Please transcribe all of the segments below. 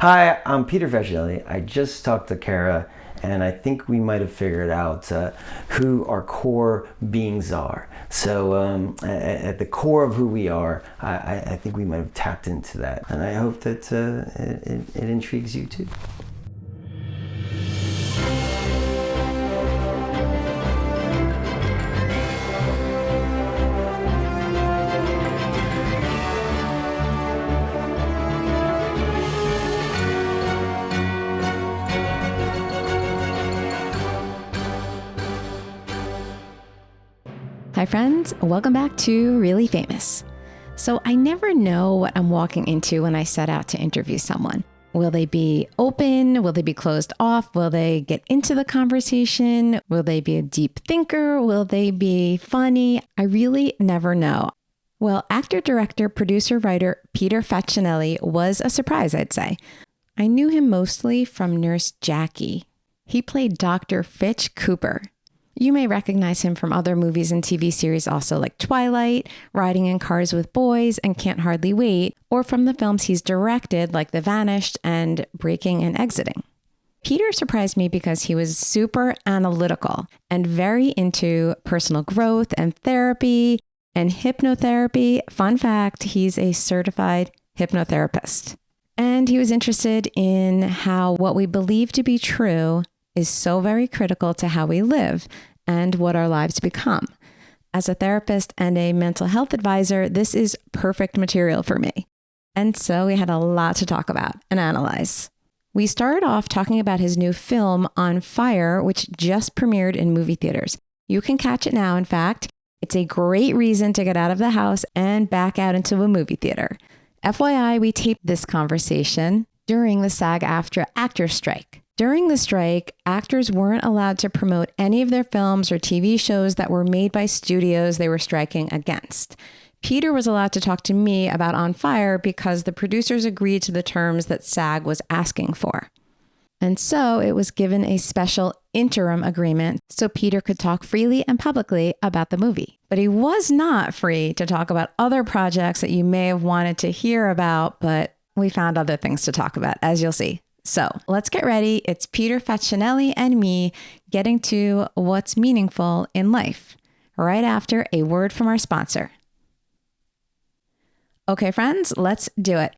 Hi, I'm Peter Facinelli. I just talked to Kara, and I think we might have figured out who our core beings are. So at the core of who we are, I think we might have tapped into that. And I hope that it intrigues you too. Hi friends, welcome back to Really Famous. So I never know what I'm walking into when I set out to interview someone. Will they be open? Will they be closed off? Will they get into the conversation? Will they be a deep thinker? Will they be funny? I really never know. Well, actor, director, producer, writer Peter Facinelli was a surprise, I'd say. I knew him mostly from Nurse Jackie. He played Dr. Fitch Cooper. You may recognize him from other movies and TV series also like Twilight, Riding in Cars with Boys, and Can't Hardly Wait, or from the films he's directed like The Vanished and Breaking and Exiting. Peter surprised me because he was super analytical and very into personal growth and therapy and hypnotherapy. Fun fact, he's a certified hypnotherapist. And he was interested in how what we believe to be true is so very critical to how we live and what our lives become. As a therapist and a mental health advisor, this is perfect material for me. And so we had a lot to talk about and analyze. We started off talking about his new film, On Fire, which just premiered in movie theaters. You can catch it now, in fact. It's a great reason to get out of the house and back out into a movie theater. FYI, we taped this conversation during the SAG-AFTRA actors strike. During the strike, actors weren't allowed to promote any of their films or TV shows that were made by studios they were striking against. Peter was allowed to talk to me about On Fire because the producers agreed to the terms that SAG was asking for. And so it was given a special interim agreement so Peter could talk freely and publicly about the movie. But he was not free to talk about other projects that you may have wanted to hear about, but we found other things to talk about, as you'll see. So let's get ready. It's Peter Facinelli and me getting to what's meaningful in life, right after a word from our sponsor. Okay, friends, let's do it.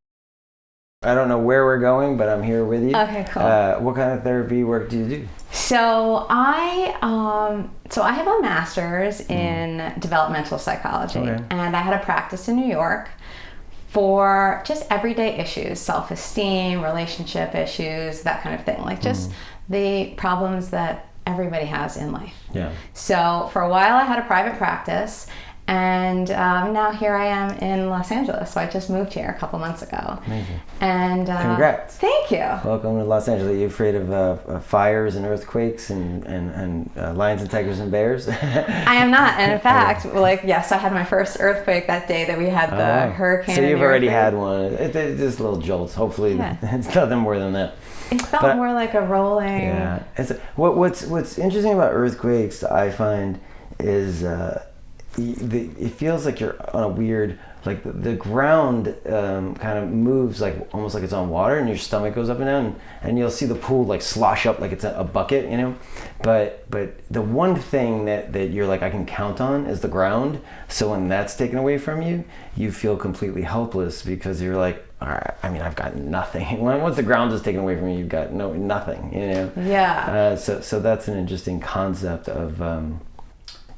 I don't know where we're going, but I'm here with you. Okay, cool. What kind of therapy work do you do? So I have a master's in developmental psychology, and I had a practice in New York for just everyday issues, self-esteem, relationship issues, that kind of thing, like just the problems that everybody has in life. Yeah. So for a while I had a private practice, and now here I am in Los Angeles. So I just moved here a couple months ago. Amazing. And congrats. Thank you. Welcome to Los Angeles. Are you afraid of fires and earthquakes and lions and tigers and bears? I am not. And in fact, yes, I had my first earthquake that day that we had the hurricane. So you've already had one. It's just little jolts. Hopefully it's nothing more than that. It felt more like a rolling. Yeah. What's interesting about earthquakes, I find, is it feels like you're on a weird, like the ground kind of moves like almost like it's on water, and your stomach goes up and down, and you'll see the pool like slosh up like it's a bucket, you know. But the one thing that you're like, I can count on is the ground. So when that's taken away from you, you feel completely helpless because you're like, all right, I mean, I've got nothing. Once the ground is taken away from you, you've got nothing, you know. Yeah. So that's an interesting concept of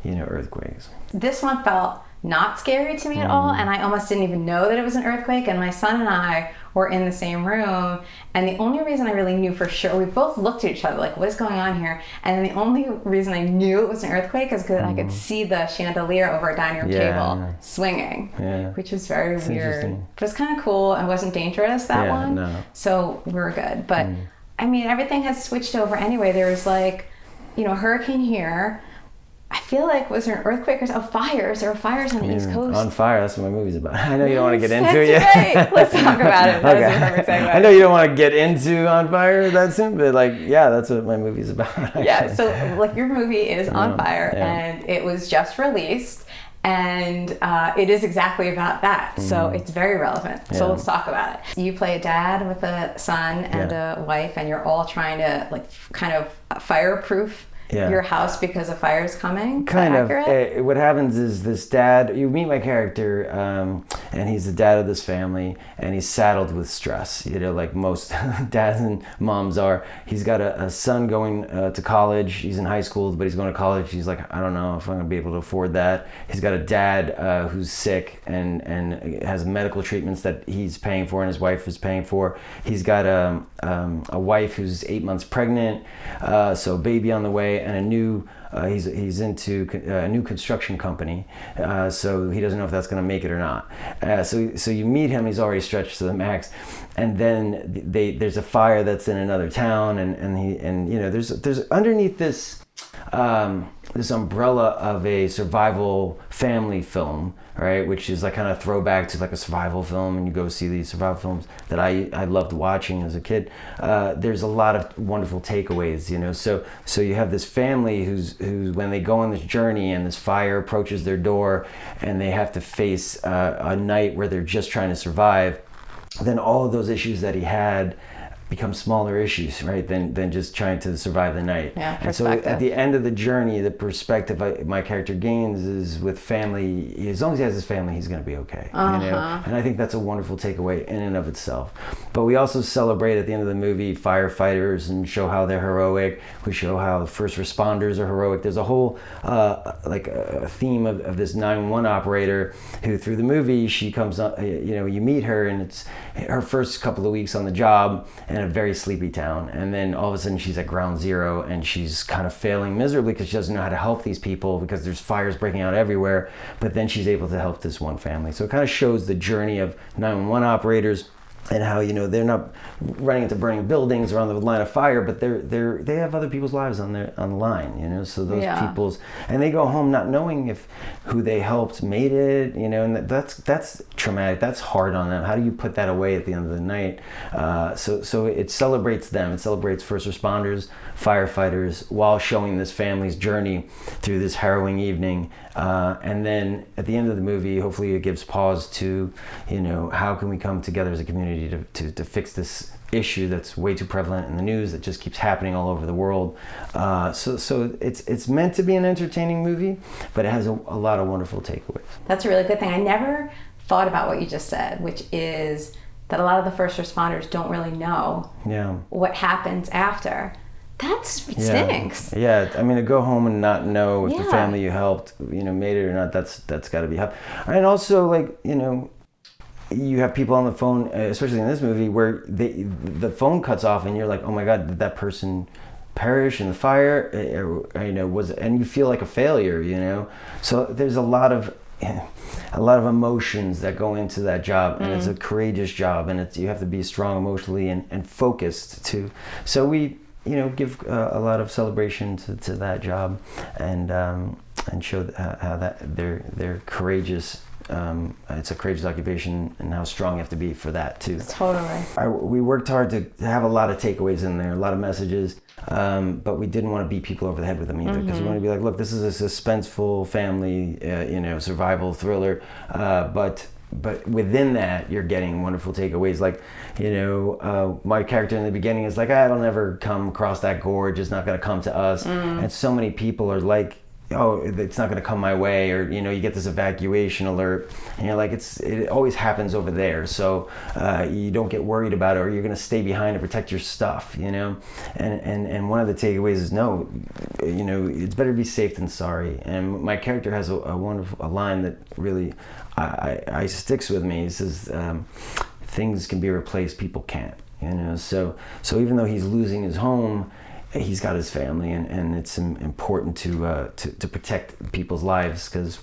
earthquakes. This one felt not scary to me at all, and I almost didn't even know that it was an earthquake, and my son and I were in the same room, and the only reason I really knew for sure, we both looked at each other like, what is going on here? And then the only reason I knew it was an earthquake is because I could see the chandelier over a dining room table swinging, which was very weird. It was kind of cool and wasn't dangerous, that one. No. So we were good. But I mean, everything has switched over anyway. There was like, a hurricane here. I feel like, was there an earthquake or fires? There were fires on the East Coast. On Fire, that's what my movie's about. I know you don't want to get into it yet. Right. Let's talk about it. That was a perfect segue. I know you don't want to get into On Fire that soon, but that's what my movie's about. Actually. Yeah, so your movie is On Fire, and it was just released. And it is exactly about that. So it's very relevant. So let's talk about it. You play a dad with a son and a wife, and you're all trying to like kind of fireproof your house because a fire is coming. Kind of. What happens is this dad, you meet my character, and he's the dad of this family, and he's saddled with stress, like most dads and moms are. He's got a son going to college. He's in high school, but he's going to college. He's like, I don't know if I'm going to be able to afford that. He's got a dad who's sick and has medical treatments that he's paying for and his wife is paying for. He's got a wife who's 8 months pregnant, so baby on the way, and a new he's into a new construction company, so he doesn't know if that's going to make it or not. So you meet him, he's already stretched to the max, and then there's a fire that's in another town, and there's underneath this this umbrella of a survival family film, right, which is like kind of throwback to like a survival film, and you go see these survival films that I loved watching as a kid. There's a lot of wonderful takeaways, so you have this family who's when they go on this journey and this fire approaches their door and they have to face a night where they're just trying to survive, then all of those issues that he had become smaller issues, right, than just trying to survive the night. And so at the end of the journey, the perspective my character gains is with family. As long as he has his family, he's going to be okay. And I think that's a wonderful takeaway in and of itself. But we also celebrate at the end of the movie firefighters and show how they're heroic. We show how first responders are heroic. There's a whole like a theme of this 911 operator who through the movie, she comes up, you meet her, and it's her first couple of weeks on the job in a very sleepy town, and then all of a sudden she's at ground zero and she's kind of failing miserably because she doesn't know how to help these people because there's fires breaking out everywhere, but then she's able to help this one family. So it kind of shows the journey of 911 operators and how they're not running into burning buildings or on the line of fire, but they have other people's lives on the line, so those people's, and they go home not knowing if who they helped made it, and that's traumatic. That's hard on them. How do you put that away at the end of the night? So it celebrates them. It celebrates first responders, firefighters, while showing this family's journey through this harrowing evening. And then at the end of the movie, hopefully it gives pause to, how can we come together as a community to fix this issue that's way too prevalent in the news that just keeps happening all over the world. So it's meant to be an entertaining movie, but it has a lot of wonderful takeaways. That's a really good thing. I never thought about what you just said, which is that a lot of the first responders don't really know what happens after. It stinks. Yeah, I mean, to go home and not know if the family you helped, made it or not, that's got to be hard. And also, you have people on the phone, especially in this movie, where the phone cuts off and you're like, oh my God, did that person perish in the fire? And you feel like a failure, So there's a lot of emotions that go into that job, and it's a courageous job, and you have to be strong emotionally and focused too. So we give a lot of celebration to that job, and show how that they're courageous. It's a courageous occupation, and how strong you have to be for that too. Totally. We worked hard to have a lot of takeaways in there, a lot of messages, but we didn't want to beat people over the head with them either, because we want to be like, look, this is a suspenseful family, survival thriller, but within that, you're getting wonderful takeaways. My character in the beginning is like, it'll never come across that gorge. It's not going to come to us. And so many people are like, oh, it's not going to come my way, or you get this evacuation alert, and you're like, it always happens over there, so you don't get worried about it, or you're going to stay behind to protect your stuff, and one of the takeaways is no, it's better to be safe than sorry. And my character has a wonderful line that really I sticks with me. He says, things can be replaced, people can't, so even though he's losing his home, he's got his family, and it's important to protect people's lives, because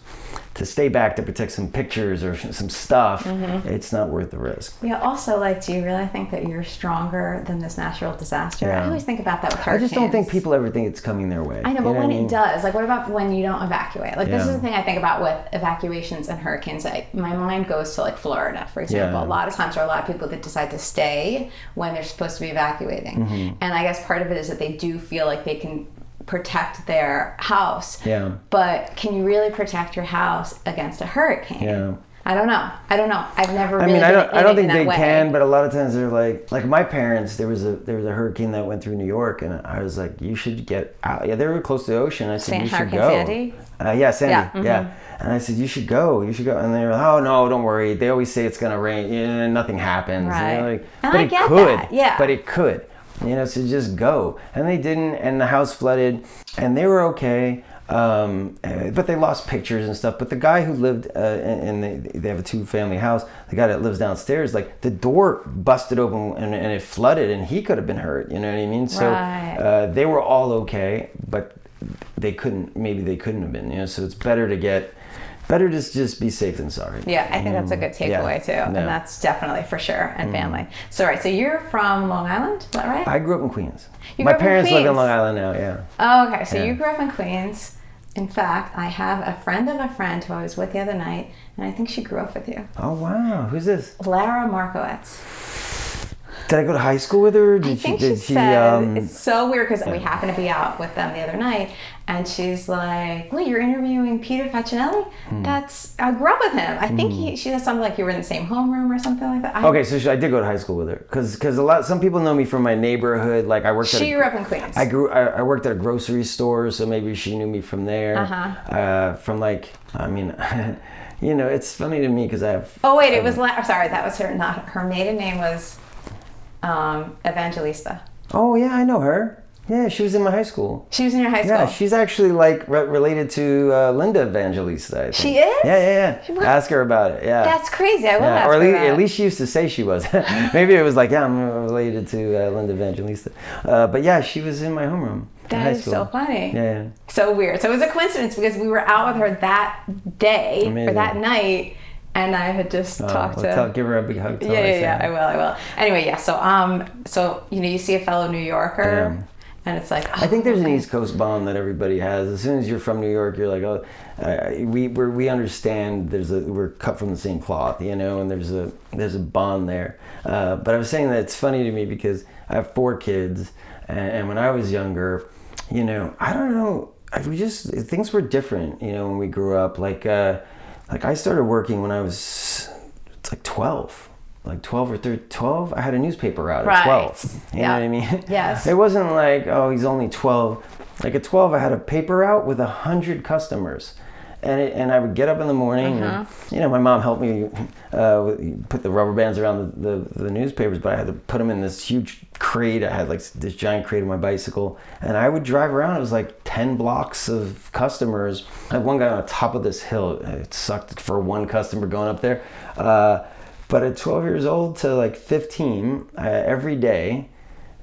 to stay back to protect some pictures or some stuff, it's not worth the risk. Yeah. Also, do you really think that you're stronger than this natural disaster? Yeah. I always think about that with hurricanes. I just don't think people ever think it's coming their way. I know, but when it does, what about when you don't evacuate? This is the thing I think about with evacuations and hurricanes. My mind goes to Florida, for example. A lot of times there are a lot of people that decide to stay when they're supposed to be evacuating. And I guess part of it is that they do feel like they can protect their house. Yeah. But can you really protect your house against a hurricane? Yeah. I don't know. I've never really I don't think they way. can, but a lot of times they're like my parents, there was a hurricane that went through New York, and I was like, you should get out. Yeah, they were close to the ocean. I said, you should go. Sandy? Yeah, Sandy. Yeah. Mm-hmm. Yeah. And I said, you should go. And they were like, oh no, don't worry. They always say it's gonna rain. Nothing happens. Right. And like, and but I it get could. that. Yeah. But it could. So just go. And they didn't, and the house flooded, and they were okay. But they lost pictures and stuff. But the guy who lived, and they have a 2-family house, the guy that lives downstairs, like the door busted open and it flooded, and he could have been hurt. You know what I mean? So Right. they were all okay, but maybe they couldn't have been. So it's better to just be safe than sorry. Yeah, I think that's a good takeaway too. And that's definitely for sure. And family. So you're from Long Island, is that right? I grew up in Queens. You My grew up in parents live in Queens? Long Island now, yeah. Oh, okay. So Yeah. you grew up in Queens. In fact, I have a friend of a friend who I was with the other night, and I think she grew up with you. Oh, wow. Who's this? Lara Markowitz. Did I go to high school with her? I think she said, it's so weird because we happened to be out with them the other night, and she's like, well, you're interviewing Peter Facinelli? I grew up with him. I think she said something like you were in the same homeroom or something like that. Okay, so I did go to high school with her because some people know me from my neighborhood. Like I worked. She grew up in Queens. I worked at a grocery store, so maybe she knew me from there. From it's funny to me because I have. Oh wait, it was. Sorry, that was her. Not her maiden name was Evangelista. Oh yeah, I know her. Yeah, she was in my high school. She was in your high school? Yeah, she's actually like related to Linda Evangelista, I think. She is? Yeah. Ask her about it, yeah. That's crazy, I will ask or her that. At least she used to say she was. Maybe it was like, yeah, I'm related to Linda Evangelista. But yeah, she was in my homeroom. That is so funny. Yeah. So weird. So it was a coincidence because we were out with her that day, Amazing. or that night, and I had just talked to... Give her a big hug. Yeah, I will. Anyway, yeah, so you see a fellow New Yorker... Yeah. And it's like, I think there's an East Coast bond that everybody has. As soon as you're from New York, you're like, we understand. We're cut from the same cloth, and there's a bond there. But I was saying that it's funny to me because I have 4 kids, and when I was younger, I don't know, things were different, when we grew up. Like I started working when I was 12. Like 12 or 12, I had a newspaper route at 12. You know what I mean? Yes. It wasn't like, oh, he's only 12. Like at 12, I had a paper route with 100 customers. And I would get up in the morning and, my mom helped me put the rubber bands around the newspapers, but I had to put them in this huge crate. I had like this giant crate on my bicycle, and I would drive around. It was like 10 blocks of customers. I had one guy on the top of this hill. It sucked for one customer going up there. But at 12 years old to like 15, every day,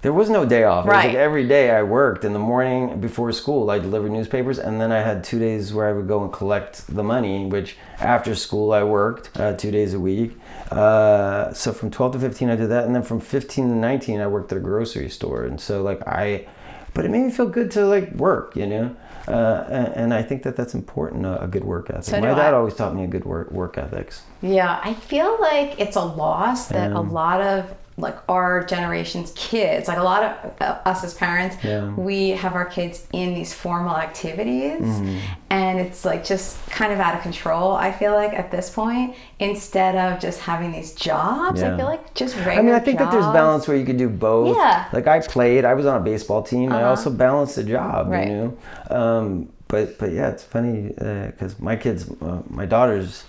there was no day off. It was like every day I worked. In the morning before school, I delivered newspapers, and then I had 2 days where I would go and collect the money, which after school I worked 2 days a week. So from 12 to 15 I did that, and then from 15 to 19 I worked at a grocery store. And so but it made me feel good to like work, and I think that's important, a good work ethic. So my dad always taught me a good work ethics. Yeah, I feel like it's a loss that a lot of like our generation's kids, like a lot of us as parents, we have our kids in these formal activities, and it's like just kind of out of control, I feel like, at this point, instead of just having these jobs. I feel like just regular I think jobs. that there's balance where you could do both. Yeah. Like I was on a baseball team. I also balanced a job, Right. But yeah, it's funny because my daughter's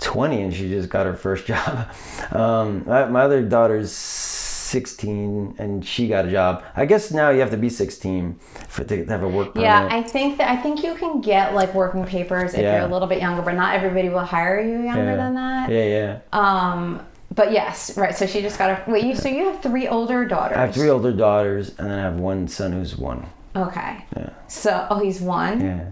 20 and she just got her first job. My other daughter's 16 and she got a job. I guess now you have to be 16 to have a work permit. Yeah, I think you can get like working papers if you're a little bit younger, but not everybody will hire you younger than that. Yeah. But yes, right. So she just got her. Wait, so you have 3 older daughters? I have 3 older daughters, and then I have one son who's 1. Okay. Yeah. So, he's 1? Yeah.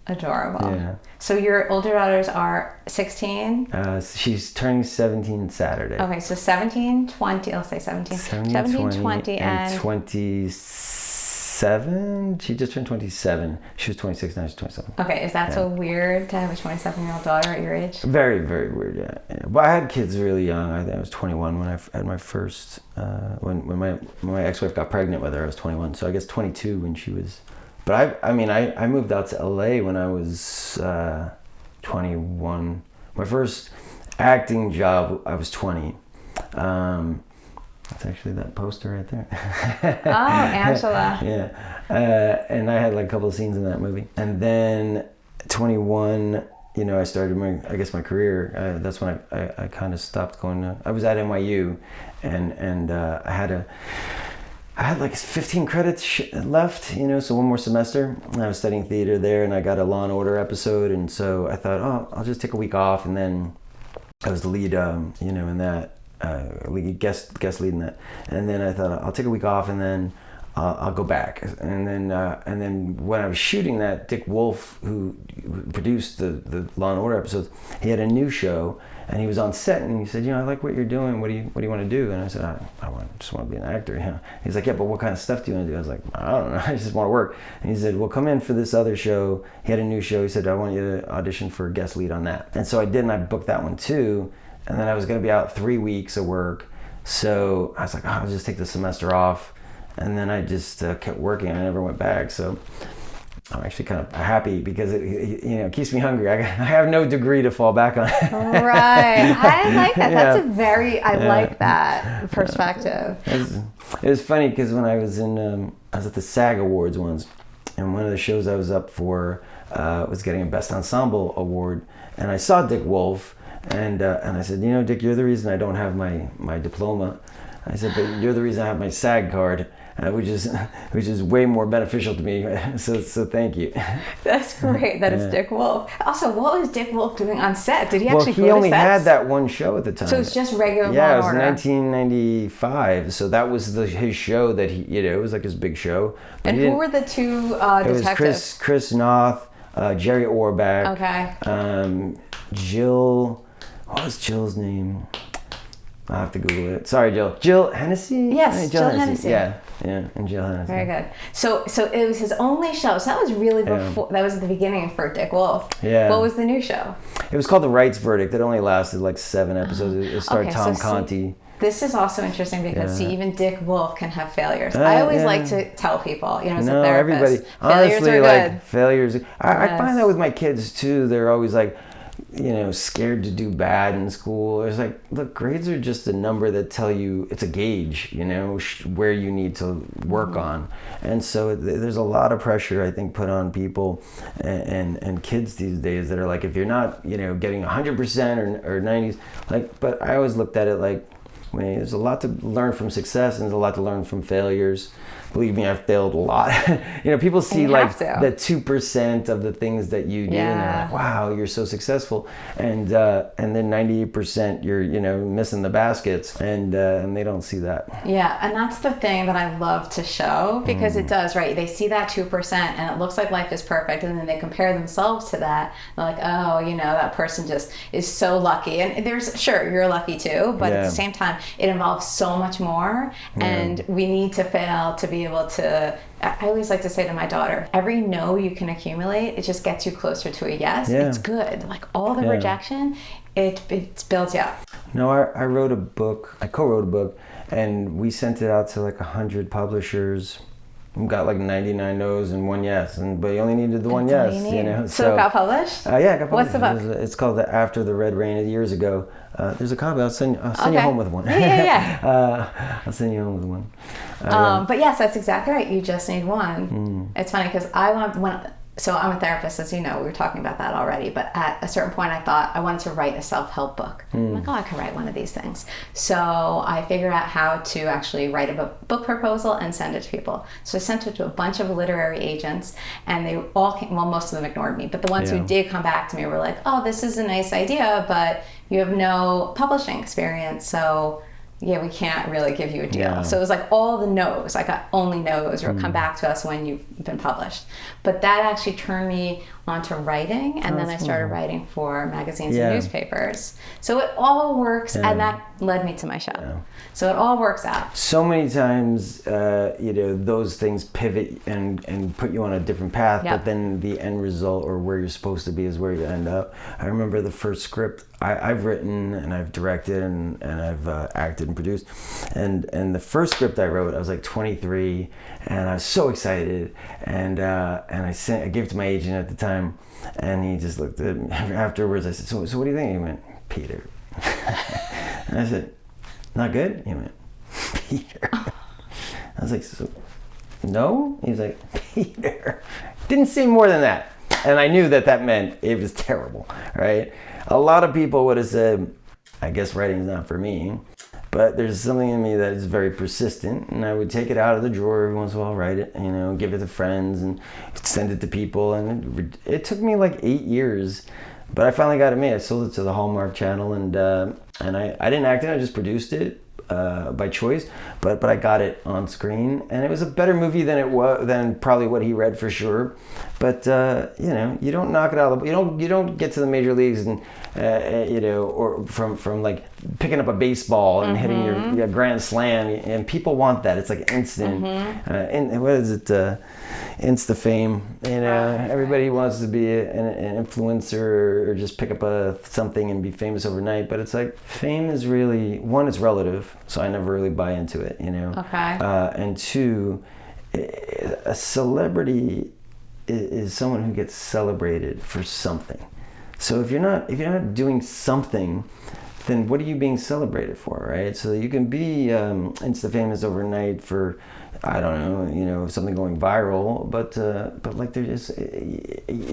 Adorable. Yeah. So your older daughters are 16? She's turning 17 Saturday. Okay, so 17, 20, let's say 17. 17, 20, and 27? She just turned 27. She was 26, now she's 27. Okay, is that so weird to have a 27-year-old daughter at your age? Very, very weird, yeah. But I had kids really young. I think I was 21 when I had my first, when my ex-wife got pregnant with her, I was 21. So I guess 22 when she was But I moved out to LA when I was 21. My first acting job, I was 20. That's actually that poster right there. Oh, Angela. Yeah. And I had like a couple of scenes in that movie. And then 21, I started my career. That's when I kind of stopped going to, I was at NYU and I had like 15 credits left, so one more semester. I was studying theater there, and I got a Law and Order episode, and so I thought, I'll just take a week off, and then I was the lead, in that, guest lead in that, and then I thought I'll take a week off, and then I'll go back, and then when I was shooting that, Dick Wolf, who produced the Law and Order episodes, he had a new show. And he was on set, and he said, I like what you're doing. What do you want to do? And I said, I just want to be an actor. He's like, yeah, but what kind of stuff do you want to do? I was like, I don't know. I just want to work. And he said, well, come in for this other show. He had a new show. He said, I want you to audition for a guest lead on that. And so I did, and I booked that one too. And then I was going to be out 3 weeks of work. So I was like, I'll just take the semester off. And then I just kept working. I never went back. So I'm actually kind of happy because it keeps me hungry. I have no degree to fall back on. Right. I like that. That's I like that perspective. It was funny because when I was I was at the SAG Awards once, and one of the shows I was up for was getting a Best Ensemble award, and I saw Dick Wolf, and I said, Dick, you're the reason I don't have my diploma. I said, but you're the reason I have my SAG card. Which is way more beneficial to me. So thank you. That's great. That is Dick Wolf. Also, what was Dick Wolf doing on set? Did he actually go to sets? Well, he only had that one show at the time. So it's just regular Law and Yeah, it was Order. 1995. So that was his show that it was like his big show. But and who were the two detectives? It was Chris Noth, Jerry Orbach. Okay. Jill. What was Jill's name? I'll have to Google it. Sorry, Jill. Jill Hennessy? Yes, Jill Hennessy. Yeah, and Jill Hennessy. Very good. So it was his only show. So that was really before. That was the beginning for Dick Wolf. Yeah. What was the new show? It was called The Rights Verdict. It only lasted like 7 episodes. It starred Tom Conti. This is also interesting because even Dick Wolf can have failures. I always like to tell people, as a therapist, everybody. Failures Honestly, are good. like failures. I find that with my kids too. They're always like, scared to do bad in school. It's like, look, grades are just a number that tell you, it's a gauge, where you need to work on. And so there's a lot of pressure, I think, put on people and kids these days that are like, if you're not, getting 100% or 90s, but I always looked at it like, there's a lot to learn from success and there's a lot to learn from failures. Believe me, I've failed a lot. People see like the 2% of the things that you do, and they're like, "Wow, you're so successful," and then 98% you're missing the baskets, and they don't see that. Yeah, and that's the thing that I love to show because it does, right? They see that 2% and it looks like life is perfect, and then they compare themselves to that. They're like, "Oh, that person just is so lucky," and you're lucky too, but at the same time, it involves so much more, and we need to fail to be able to. I always like to say to my daughter, every no you can accumulate, it just gets you closer to a yes. It's good. Like all the rejection, it builds you up. No, I wrote a book. I co-wrote a book, and we sent it out to like 100 publishers. We got like 99 no's and 1 yes, but you only needed the one yes. So it got published? Yeah, it got published. What's the book? It's called After the Red Rain years ago. There's a copy. I'll send you home with one. Yeah. I'll send you home with one. But yes, that's exactly right. You just need one. It's funny because so I'm a therapist, as you know, we were talking about that already, but at a certain point I thought I wanted to write a self-help book. I'm like, I could write one of these things. So I figured out how to actually write a book proposal and send it to people. So I sent it to a bunch of literary agents, and they all most of them ignored me, but the ones who did come back to me were like, oh, this is a nice idea, but you have no publishing experience, so we can't really give you a deal. Yeah. So it was like all the no's. I got only no's, or come back to us when you've been published. But that actually turned me, onto writing, and then I started writing for magazines Yeah. and newspapers. So it all works, and that led me to my show. Yeah. So it all works out. So many times, those things pivot and put you on a different path, Yep. but then the end result or where you're supposed to be is where you end up. I remember the first script I've written and I've directed and I've acted and produced. And the first script I wrote, I was like 23 and I was so excited. And I gave it to my agent at the time and he just looked at me afterwards. I said, so what do you think? He went, Peter. And I said, not good? He went, Peter. I was like, so, no? He's like, Peter. Didn't say more than that. And I knew that meant it was terrible, right? A lot of people would have said, I guess writing's not for me. But there's something in me that is very persistent, and I would take it out of the drawer every once in a while, write it, give it to friends and send it to people. And it took me like 8 years, but I finally got it made. I sold it to the Hallmark Channel, and I didn't act in it, I just produced it by choice. But I got it on screen, and it was a better movie than probably what he read for sure. But you don't knock it out of the, you don't get to the major leagues and or from like picking up a baseball and hitting your grand slam, and people want that. It's like instant. And what is it? Insta fame. Everybody wants to be an influencer or just pick up something and be famous overnight. But it's like fame is really, one, it's relative, so I never really buy into it. Okay. And two, a celebrity is someone who gets celebrated for something. So if you're not doing something, then what are you being celebrated for, right? So you can be insta famous overnight for, I don't know, something going viral, but like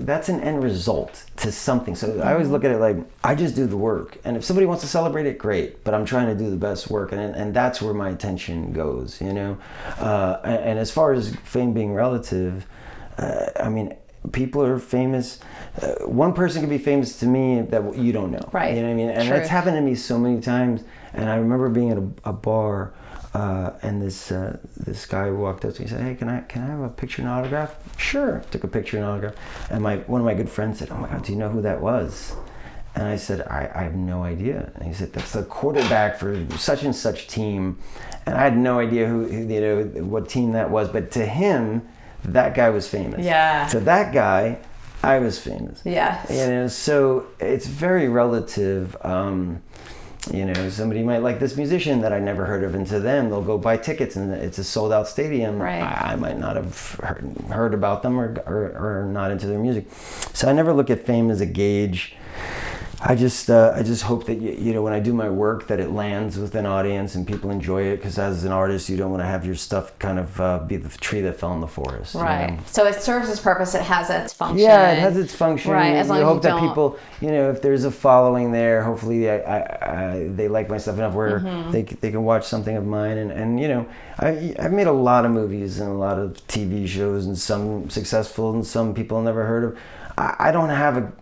that's an end result to something. So I always look at it like I just do the work, and if somebody wants to celebrate it, great. But I'm trying to do the best work, and that's where my attention goes, And as far as fame being relative, people are famous. One person can be famous to me that you don't know. Right. You know what I mean? And that's happened to me so many times. And I remember being at a bar, and this guy walked up to me and said, "Hey, can I have a picture and autograph?" Sure. Took a picture and autograph. And one of my good friends said, "Oh my God, do you know who that was?" And I said, I have no idea. And he said, "That's the quarterback for such and such team." And I had no idea what team that was. But to him, that guy was famous. Yeah. To that guy, I was famous. Yes. So it's very relative. Somebody might like this musician that I never heard of, and to them, they'll go buy tickets, and it's a sold-out stadium. Right. I might not have heard about them or not into their music. So I never look at fame as a gauge. I just hope that when I do my work that it lands with an audience and people enjoy it, because as an artist you don't want to have your stuff kind of be the tree that fell in the forest. Right. So it serves its purpose. It has its function. Yeah, it has its function. Right. As long you as hope that people, if there's a following there, hopefully they like my stuff enough where they can watch something of mine. And I've made a lot of movies and a lot of TV shows, and some successful and some people never heard of. I don't have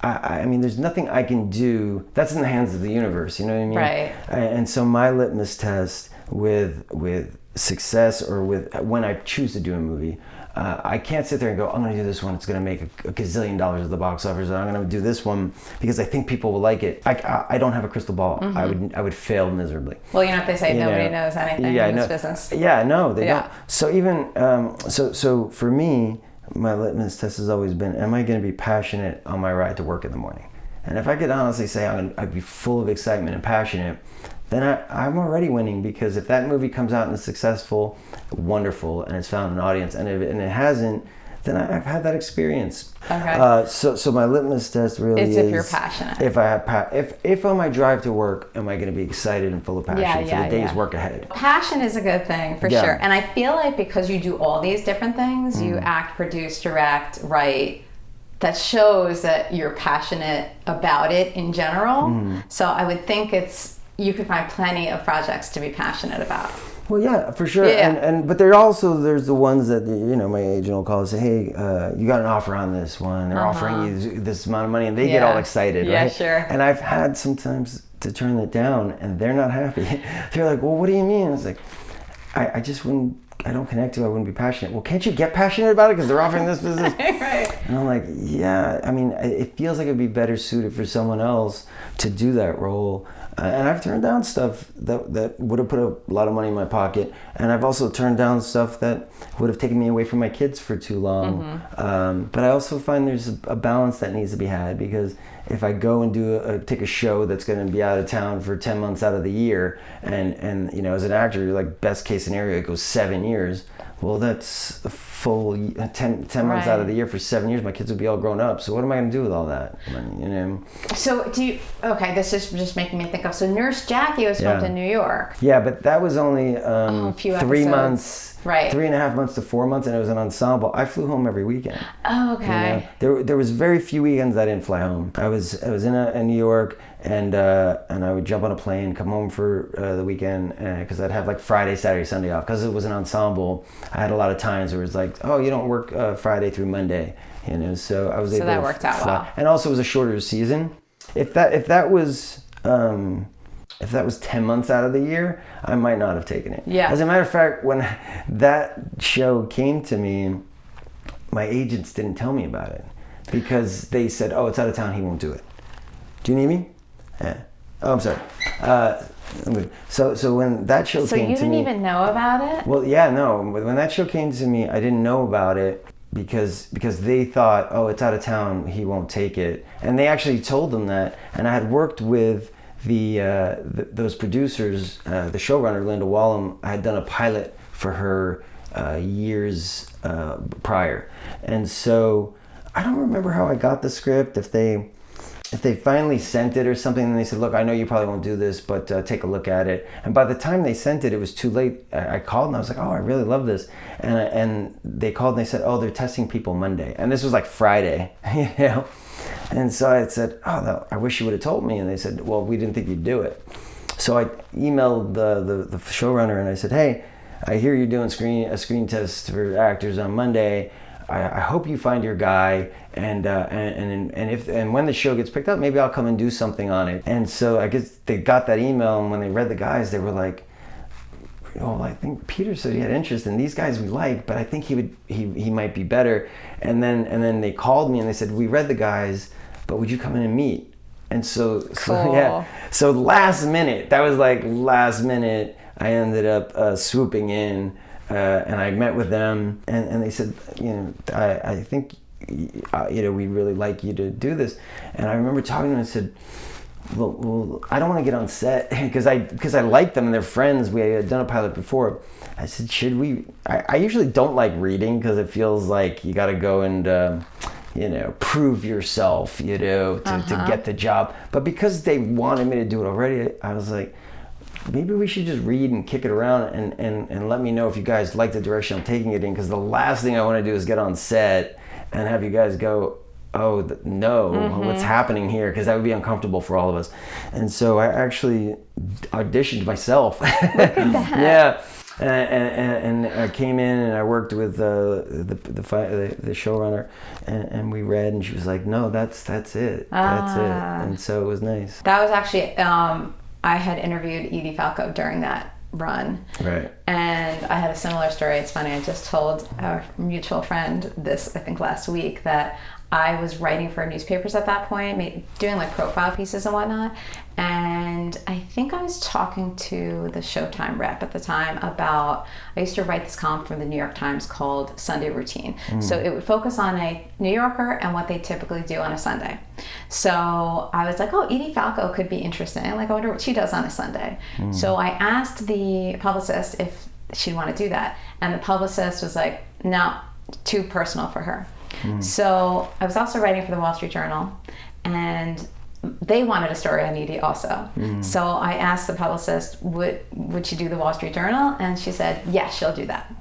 there's nothing I can do. That's in the hands of the universe, you know what I mean? Right. And so my litmus test with success, or with when I choose to do a movie, I can't sit there and go, I'm going to do this one. It's going to make a gazillion dollars at the box office. And I'm going to do this one because I think people will like it. I don't have a crystal ball. I would fail miserably. Well, if they say nobody knows anything in this business. Yeah, no, they don't. So even so for me, my litmus test has always been, am I going to be passionate on my ride to work in the morning? And if I could honestly say I'd be full of excitement and passionate, then I'm already winning, because if that movie comes out and is successful, wonderful, and it's found an audience, and it hasn't, then I've had that experience. Okay. So my litmus test really is if you're passionate. If I have if on my drive to work, am I going to be excited and full of passion for the day's work ahead? Passion is a good thing for sure. And I feel like because you do all these different things, you act, produce, direct, write, that shows that you're passionate about it in general. So I would think you could find plenty of projects to be passionate about. Well, yeah, for sure. Yeah. But there's the ones that, my agent will call and say, hey, you got an offer on this one. They're offering you this amount of money, and they get all excited, right? Yeah, sure. And I've had sometimes to turn it down, and they're not happy. They're like, well, what do you mean? It's like, I just wouldn't I don't connect to, I wouldn't be passionate. Well, can't you get passionate about it because they're offering this business? Right. And I'm like, yeah, I mean, it feels like it'd be better suited for someone else to do that role. And I've turned down stuff that would have put a lot of money in my pocket. And I've also turned down stuff that would have taken me away from my kids for too long. But I also find there's a balance that needs to be had, because if I go and take a show that's going to be out of town for 10 months out of the year, and you know, as an actor, you're like, best case scenario, it goes 7 years. Well, that's a full 10 months out of the year for 7 years. My kids would be all grown up. So what am I going to do with all that? You know. So this is just making me think of, so Nurse Jackie was filmed in New York. Yeah, but that was only a few 3 episodes. Months. Right. 3.5 months to 4 months, and it was an ensemble. I flew home every weekend. Oh, okay. You know? There was very few weekends I didn't fly home. I was in New York, and I would jump on a plane, come home for the weekend, because I'd have like Friday, Saturday, Sunday off. Because it was an ensemble, I had a lot of times where it was like, oh, you don't work Friday through Monday, you know. So I was able. So that worked out well. And also, it was a shorter season. If that was 10 months out of the year, I might not have taken it. Yeah. As a matter of fact, when that show came to me, my agents didn't tell me about it, because they said, oh, it's out of town, he won't do it. Do you need me? Yeah. Oh, I'm sorry. So when that show came to me... So you didn't even know about it? Well, yeah, no. When that show came to me, I didn't know about it because they thought, oh, it's out of town, he won't take it. And they actually told them that. And I had worked with those producers, the showrunner, Linda Wallum. I had done a pilot for her years prior. And so I don't remember how I got the script, if they finally sent it or something, and they said, look, I know you probably won't do this, but take a look at it. And by the time they sent it, it was too late. I called and I was like, oh, I really love this. And they called and they said, oh, they're testing people Monday. And this was like Friday, you know? And so I said, oh, I wish you would have told me. And they said, well, we didn't think you'd do it. So I emailed the showrunner and I said, hey, I hear you're doing a screen test for actors on Monday. I hope you find your guy, and when the show gets picked up, maybe I'll come and do something on it. And so I guess they got that email, and when they read the guys, they were like, oh, I think Peter said he had interest in these guys we like, but I think he might be better. And then they called me and they said, we read the guys, but would you come in and meet? And so yeah. So last minute, I ended up swooping in, and I met with them, and they said, you know, I think, you know, we'd really like you to do this. And I remember talking to them and said, well, I don't want to get on set because I like them and they're friends. We had done a pilot before. I said, should we? I usually don't like reading because it feels like you got to go and you know, prove yourself, you know, to get the job. But because they wanted me to do it already, I was like, maybe we should just read and kick it around and let me know if you guys like the direction I'm taking it in, because the last thing I want to do is get on set and have you guys go, oh, no, what's happening here? Because that would be uncomfortable for all of us. And so I actually auditioned myself. Look at that. Yeah. And I came in and I worked with the showrunner, and we read, and she was like, no, that's it. That's it. And so it was nice. That was actually, I had interviewed Edie Falco during that run. Right. And I had a similar story. It's funny, I just told our mutual friend this, I think last week, that I was writing for newspapers at that point, doing like profile pieces and whatnot. And I think I was talking to the Showtime rep at the time about, I used to write this column for the New York Times called Sunday Routine. So it would focus on a New Yorker and what they typically do on a Sunday. So I was like, oh, Edie Falco could be interesting. Like, I wonder what she does on a Sunday. So I asked the publicist if she'd want to do that. And the publicist was like, no, too personal for her. So I was also writing for the Wall Street Journal, and they wanted a story on Edie also. So I asked the publicist, would she do the Wall Street Journal? And she said, yes, she'll do that.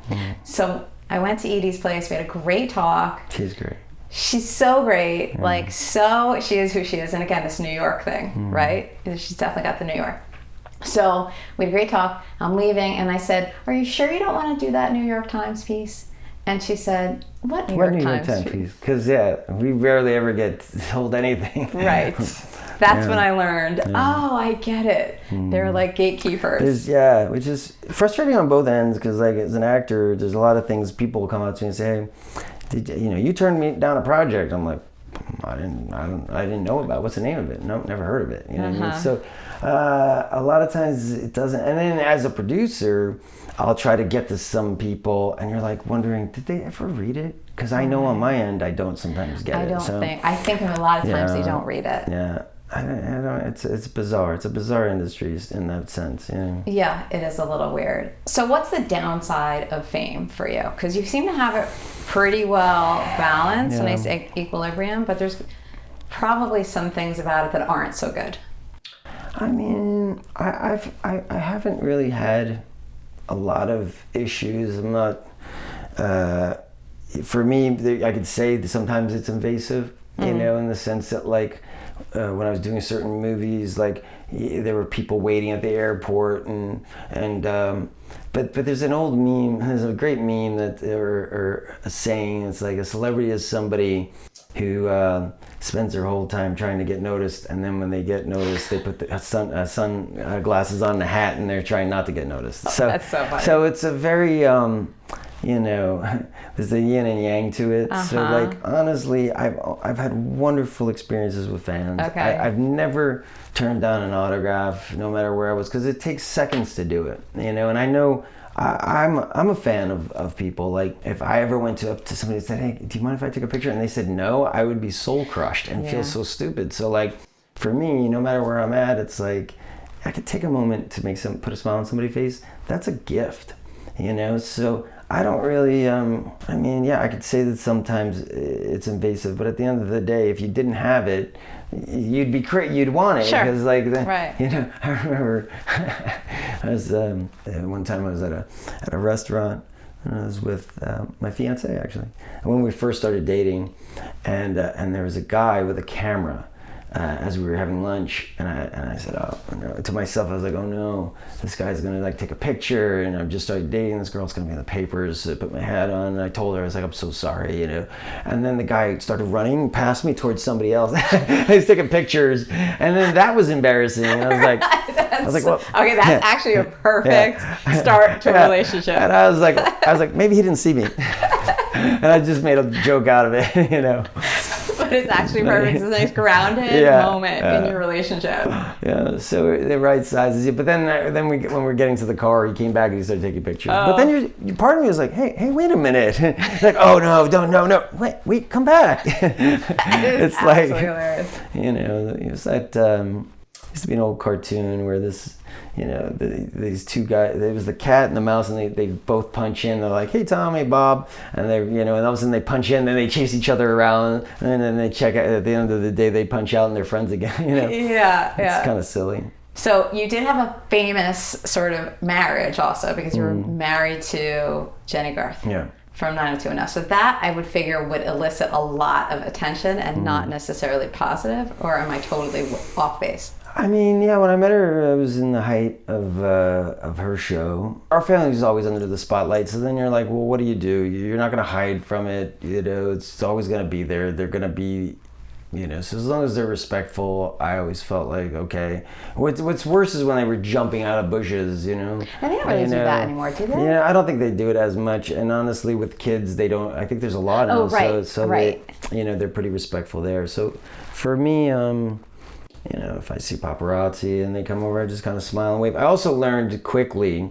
So I went to Edie's place. We had a great talk. She's great. She's so great. Like, so she is who she is. And again, this New York thing, right? She's definitely got the New York. So we had a great talk. I'm leaving, and I said, are you sure you don't want to do that New York Times piece? And she said, what New York Times piece? Because, yeah, we rarely ever get told anything. Right. That's when I learned, oh, I get it. They're like gatekeepers. Which is frustrating on both ends, because like as an actor, there's a lot of things people will come up to me and say, hey, you turned me down a project. I'm like, I didn't know about it. What's the name of it? No, never heard of it. You know what I mean? So a lot of times it doesn't. And then as a producer, I'll try to get to some people, and you're like wondering, did they ever read it? Because I know on my end, I don't sometimes get it. I think a lot of times they don't read it. Yeah. I don't. It's bizarre. It's a bizarre industry in that sense. Yeah, it is a little weird. So, what's the downside of fame for you? Because you seem to have it pretty well balanced, a nice equilibrium. But there's probably some things about it that aren't so good. I mean, I haven't really had a lot of issues. I'm not. For me, I could say that sometimes it's invasive. In the sense that like. When I was doing certain movies, like there were people waiting at the airport, but there's an old meme. There's a great meme that or a saying. It's like a celebrity is somebody who spends their whole time trying to get noticed, and then when they get noticed, they put the sunglasses on the hat, and they're trying not to get noticed. So that's so funny. So it's a very there's a yin and yang to it. So like honestly, I've had wonderful experiences with fans. Okay. I've never turned down an autograph, no matter where I was, because it takes seconds to do it. And I know I'm a fan of people. Like if I ever went up to somebody and said, "Hey, do you mind if I take a picture?" and they said no, I would be soul crushed and feel so stupid. So like for me, no matter where I'm at, it's like I could take a moment to put a smile on somebody's face. That's a gift. So I don't really, I could say that sometimes it's invasive, but at the end of the day, if you didn't have it, you'd want it. Sure. Because like, right. I remember one time I was at a restaurant, and I was with my fiance actually. And when we first started dating, and there was a guy with a camera, as we were having lunch, and I said, to myself, I was like, oh no, this guy's gonna like take a picture, and I've just started dating this girl, it's gonna be in the papers. So I put my hat on, and I told her, I was like, I'm so sorry, and then the guy started running past me towards somebody else. He's taking pictures, and then that was embarrassing. And I was like, well, okay, that's actually a perfect start to a relationship. And I was like, maybe he didn't see me. And I just made a joke out of it, But it's actually perfect. It's a nice grounded moment in your relationship. Yeah, so the right sizes. But then when we're getting to the car, he came back and he started taking pictures. But then part of me was like, hey, wait a minute. Like, oh no, wait, come back. It's like, hilarious. It was that. Used to be an old cartoon where these two guys, there was the cat and the mouse, and they both punch in. They're like, hey Tom, hey Bob, and and all of a sudden they punch in, then they chase each other around, and then they check out. At the end of the day, they punch out and they're friends again. Yeah. It's kind of silly. So you did have a famous sort of marriage also, because you were married to Jenny Garth. Yeah. From 90210. So that I would figure would elicit a lot of attention and not necessarily positive, or am I totally off base? I mean, yeah, when I met her, I was in the height of her show. Our family was always under the spotlight, so then you're like, well, what do? You're not going to hide from it, it's always going to be there. They're going to be, so as long as they're respectful, I always felt like, okay. What's worse is when they were jumping out of bushes, And they don't really do that anymore, do they? Yeah, I don't think they do it as much, and honestly, with kids, they don't. I think there's a lot of them, right, so right. They're pretty respectful there. So for me, if I see paparazzi and they come over, I just kind of smile and wave. I also learned quickly,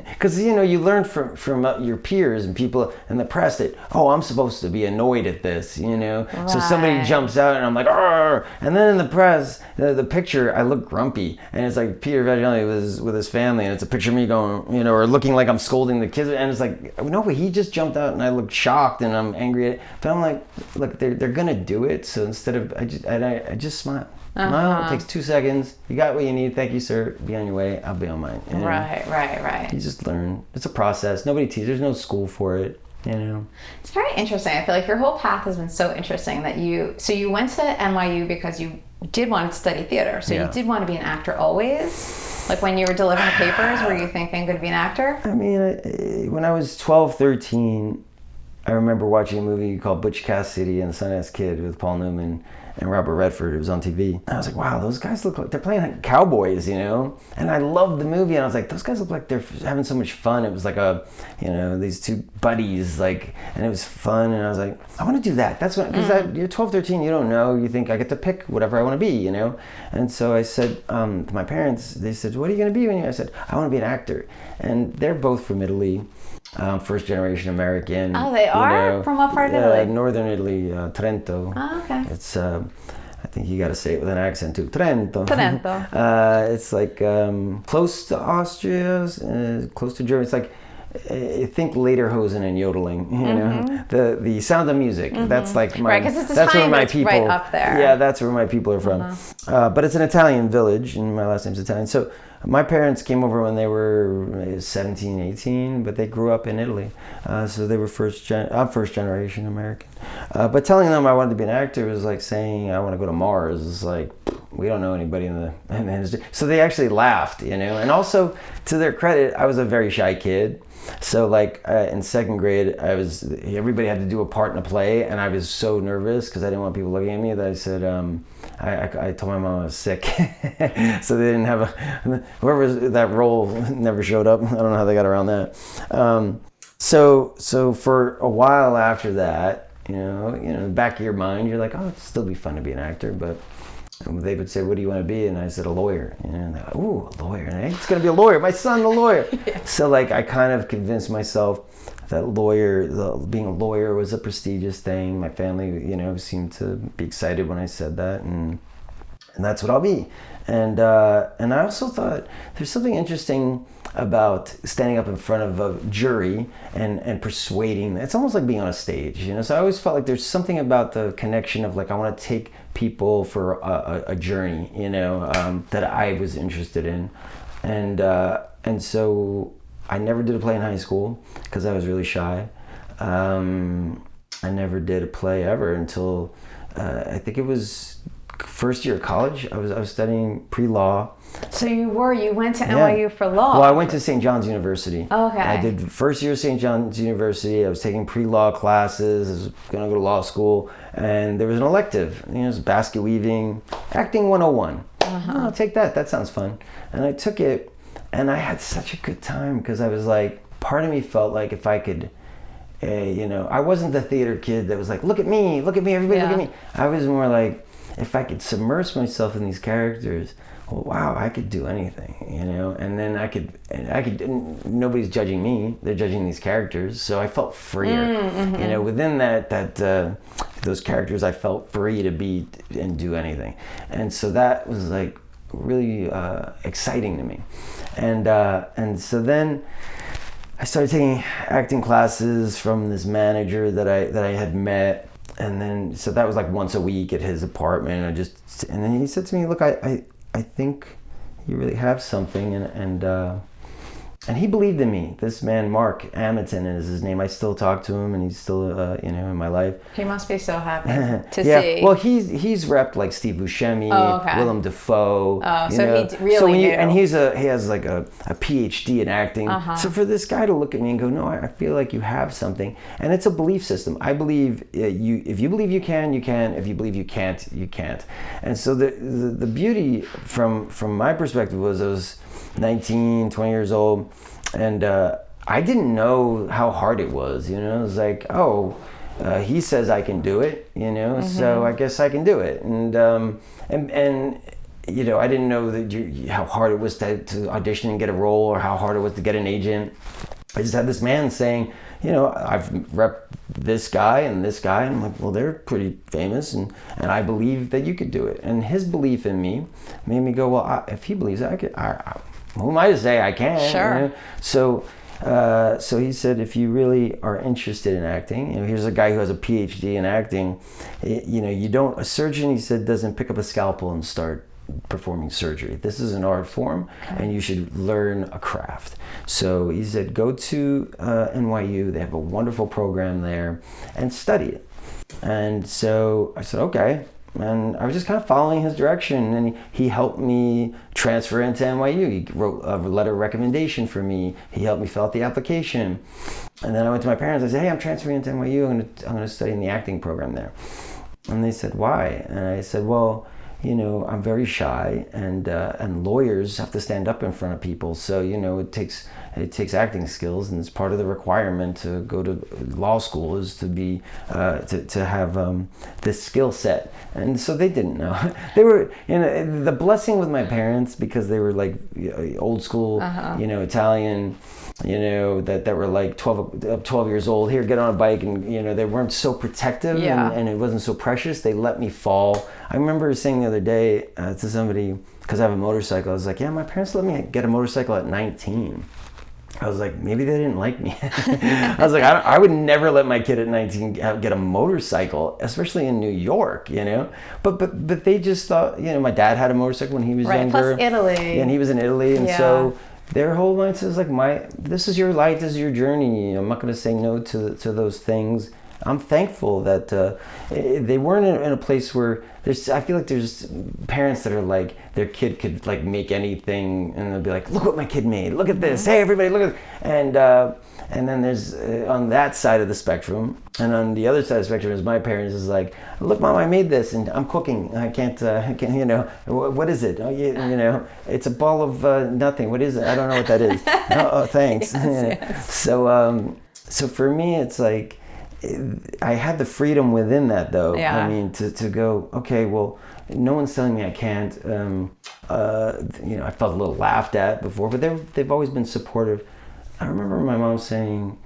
because you learn from your peers and people in the press that, I'm supposed to be annoyed at this, Right. So somebody jumps out and I'm like, arr! And then in the press, the picture, I look grumpy, and it's like Peter Facinelli was with his family, and it's a picture of me going, or looking like I'm scolding the kids, and it's like, no, but he just jumped out, and I look shocked and I'm angry at it. But I'm like, look, they're gonna do it, so instead of I just smile. Smile, it takes 2 seconds. You got what you need. Thank you, sir. Be on your way. I'll be on mine. Right. You just learn. It's a process. Nobody teaches. There's no school for it. It's very interesting. I feel like your whole path has been so interesting that you went to NYU because you did want to study theater. So you did want to be an actor always? Like when you were delivering papers, were you thinking I'm going to be an actor? I mean, when I was 12, 13, I remember watching a movie called Butch Cassidy and the Sundance Kid with Paul Newman and Robert Redford. It was on TV. And I was like, wow, those guys look like they're playing like cowboys, you know? And I loved the movie, and I was like, those guys look like they're having so much fun. It was like these two buddies, like, and it was fun. And I was like, I want to do that. That's what, because you're 12, 13, you don't know. You think I get to pick whatever I want to be, you know? And so I said to my parents, they said, what are you going to be when you? I said, I want to be an actor. And they're both from Italy. First generation American. Oh, they are? From what part of Italy? Northern Italy, Trento. Oh, okay. It's, I think you got to say it with an accent too. Trento. It's like close to Austria, close to Germany. It's like, I think Lederhosen and yodeling, you know, the Sound of Music. That's like my, right, because it's that's where my people, right up there. Yeah, that's where my people are from. But it's an Italian village, and my last name's Italian. So my parents came over when they were 17, 18, but they grew up in Italy. So they were I'm first generation American. But telling them I wanted to be an actor was like saying I want to go to Mars. It's like, we don't know anybody in the industry. So they actually laughed, you know. And also, to their credit, I was a very shy kid. So like in second grade, everybody had to do a part in a play, and I was so nervous because I didn't want people looking at me that I said, I told my mom I was sick. So they didn't have whoever that role never showed up. I don't know how they got around that. So for a while after that, you know, in the back of your mind, you're like, oh, it'd still be fun to be an actor, but they would say, what do you want to be? And I said, a lawyer. And they're like, ooh, a lawyer. And it's going to be a lawyer. My son's a lawyer. Yeah. So like, I kind of convinced myself that being a lawyer was a prestigious thing. My family, you know, seemed to be excited when I said that. And that's what I'll be. And I also thought there's something interesting about standing up in front of a jury and persuading. It's almost like being on a stage, you know. So I always felt like there's something about the connection of like, I want to take people for a journey, you know, that I was interested in. And so I never did a play in high school because I was really shy. I never did a play ever until I think it was first year of college. I was studying pre-law. So you went to NYU for law? Well, I went to St. John's University. Okay. I did first year of St. John's University. I was taking pre-law classes. I was going to go to law school. And there was an elective. You know, it was basket weaving, acting 101. I'll take that. That sounds fun. And I took it, and I had such a good time because I was like, part of me felt like if I could, you know, I wasn't the theater kid that was like, look at me, everybody look at me. I was more like, if I could submerge myself in these characters, well, wow, I could do anything, you know. And then I could. Nobody's judging me; they're judging these characters. So I felt freer, you know. Within those characters, I felt free to be and do anything. And so that was like really exciting to me. And so then I started taking acting classes from this manager that I had met. And then, so that was like once a week at his apartment. And then he said to me, look, I think you really have something. And he believed in me. This man, Mark Amaton is his name. I still talk to him, and he's still, you know, in my life. He must be so happy to see. Well, he's repped like Steve Buscemi, Willem Dafoe. Oh, so he really knew. And he has like a PhD in acting. So for this guy to look at me and go, no, I feel like you have something. And it's a belief system. I believe if you believe you can, you can. If you believe you can't, you can't. And so the beauty from my perspective was I was 19, 20 years old, and I didn't know how hard it was, you know. It was like, he says I can do it, you know, so I guess I can do it. And you know, I didn't know how hard it was to audition and get a role, or how hard it was to get an agent. I just had this man saying, you know, I've repped this guy, and I'm like, well, they're pretty famous, and I believe that you could do it. And his belief in me made me go, well, if he believes it, I could. Who am I to say I can? Sure. You know? So he said, if you really are interested in acting, you know, here's a guy who has a PhD in acting. You know, a surgeon, he said, doesn't pick up a scalpel and start performing surgery. This is an art form, and you should learn a craft. So he said, go to NYU. They have a wonderful program there, and study it. And so I said, okay. And I was just kind of following his direction, and he helped me transfer into NYU. He wrote a letter of recommendation for me. He helped me fill out the application. And then I went to my parents. I said, hey, I'm transferring into NYU. I'm going to study in the acting program there. And they said, why? And I said, well, you know, I'm very shy, and lawyers have to stand up in front of people. So, you know, it takes acting skills, and it's part of the requirement to go to law school is to be to have this skill set. And so they didn't know. They were, you know, the blessing with my parents, because they were like old school, you know, Italian, you know, that were like 12 years old. Here, get on a bike, and you know, they weren't so protective, and it wasn't so precious. They let me fall. I remember saying the other day to somebody, because I have a motorcycle, I was like, yeah, my parents let me get a motorcycle at 19. I was like, maybe they didn't like me. I was like, I would never let my kid at 19 get a motorcycle, especially in New York, you know. But they just thought, you know, my dad had a motorcycle when he was younger. Plus Italy. And he was in Italy, and so their whole mindset is like, this is your life, this is your journey. You know, I'm not going to say no to those things. I'm thankful that they weren't in a place where I feel like there's parents that are like, their kid could like make anything, and they'll be like, look what my kid made, look at this, hey everybody, look at this. And then there's on that side of the spectrum, and on the other side of the spectrum is my parents is like, look mom, I made this and I'm cooking, I can't you know, what is it? Oh, you know, it's a ball of nothing, what is it? I don't know what that is. Oh, thanks. Yes. So for me it's like, I had the freedom within that, though. I mean, to go, okay, well, no one's telling me I can't. You know, I felt a little laughed at before, but they've always been supportive. I remember my mom saying,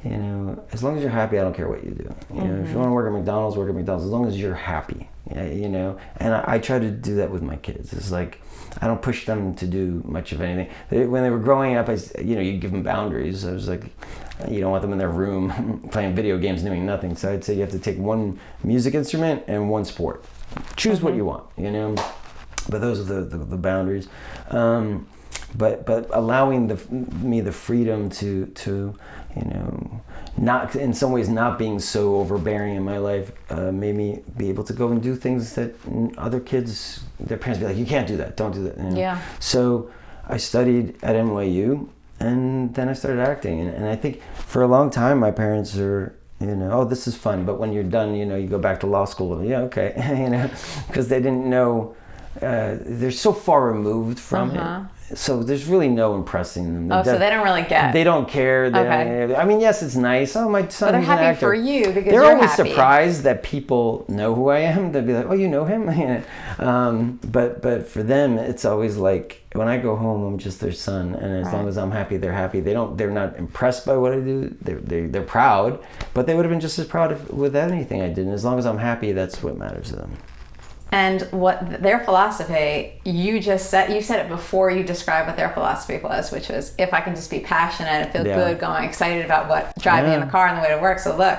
you know, as long as you're happy, I don't care what you do. You know, if you want to work at McDonald's, work at McDonald's, as long as you're happy. You know, and I try to do that with my kids. It's like, I don't push them to do much of anything. When they were growing up, you know, you give them boundaries. I was like, you don't want them in their room playing video games doing nothing. So I'd say you have to take one music instrument and one sport. Choose what you want, you know. But those are the boundaries. But allowing me the freedom to you know, not in some ways not being so overbearing in my life made me be able to go and do things that other kids, their parents be like, you can't do that, don't do that. You know? Yeah. So I studied at NYU, and then I started acting, and I think for a long time my parents are, you know, oh, this is fun, but when you're done, you know, you go back to law school. Yeah, okay. You know, because they didn't know, they're so far removed from it. So there's really no impressing them. So they don't really get. They don't care. I mean, yes, it's nice. Oh, my son. But they're is happy an actor. for you because they're you're always happy. Surprised that people know who I am. They'll be like, "Oh, you know him?" But for them, it's always like, when I go home, I'm just their son, and as long as I'm happy, they're happy. They're not impressed by what I do. They're proud, but they would have been just as proud with anything I did. And as long as I'm happy, that's what matters to them. And what their philosophy, you said it before you described what their philosophy was, which was, if I can just be passionate and feel good, going excited about what driving in the car on the way to work. So look,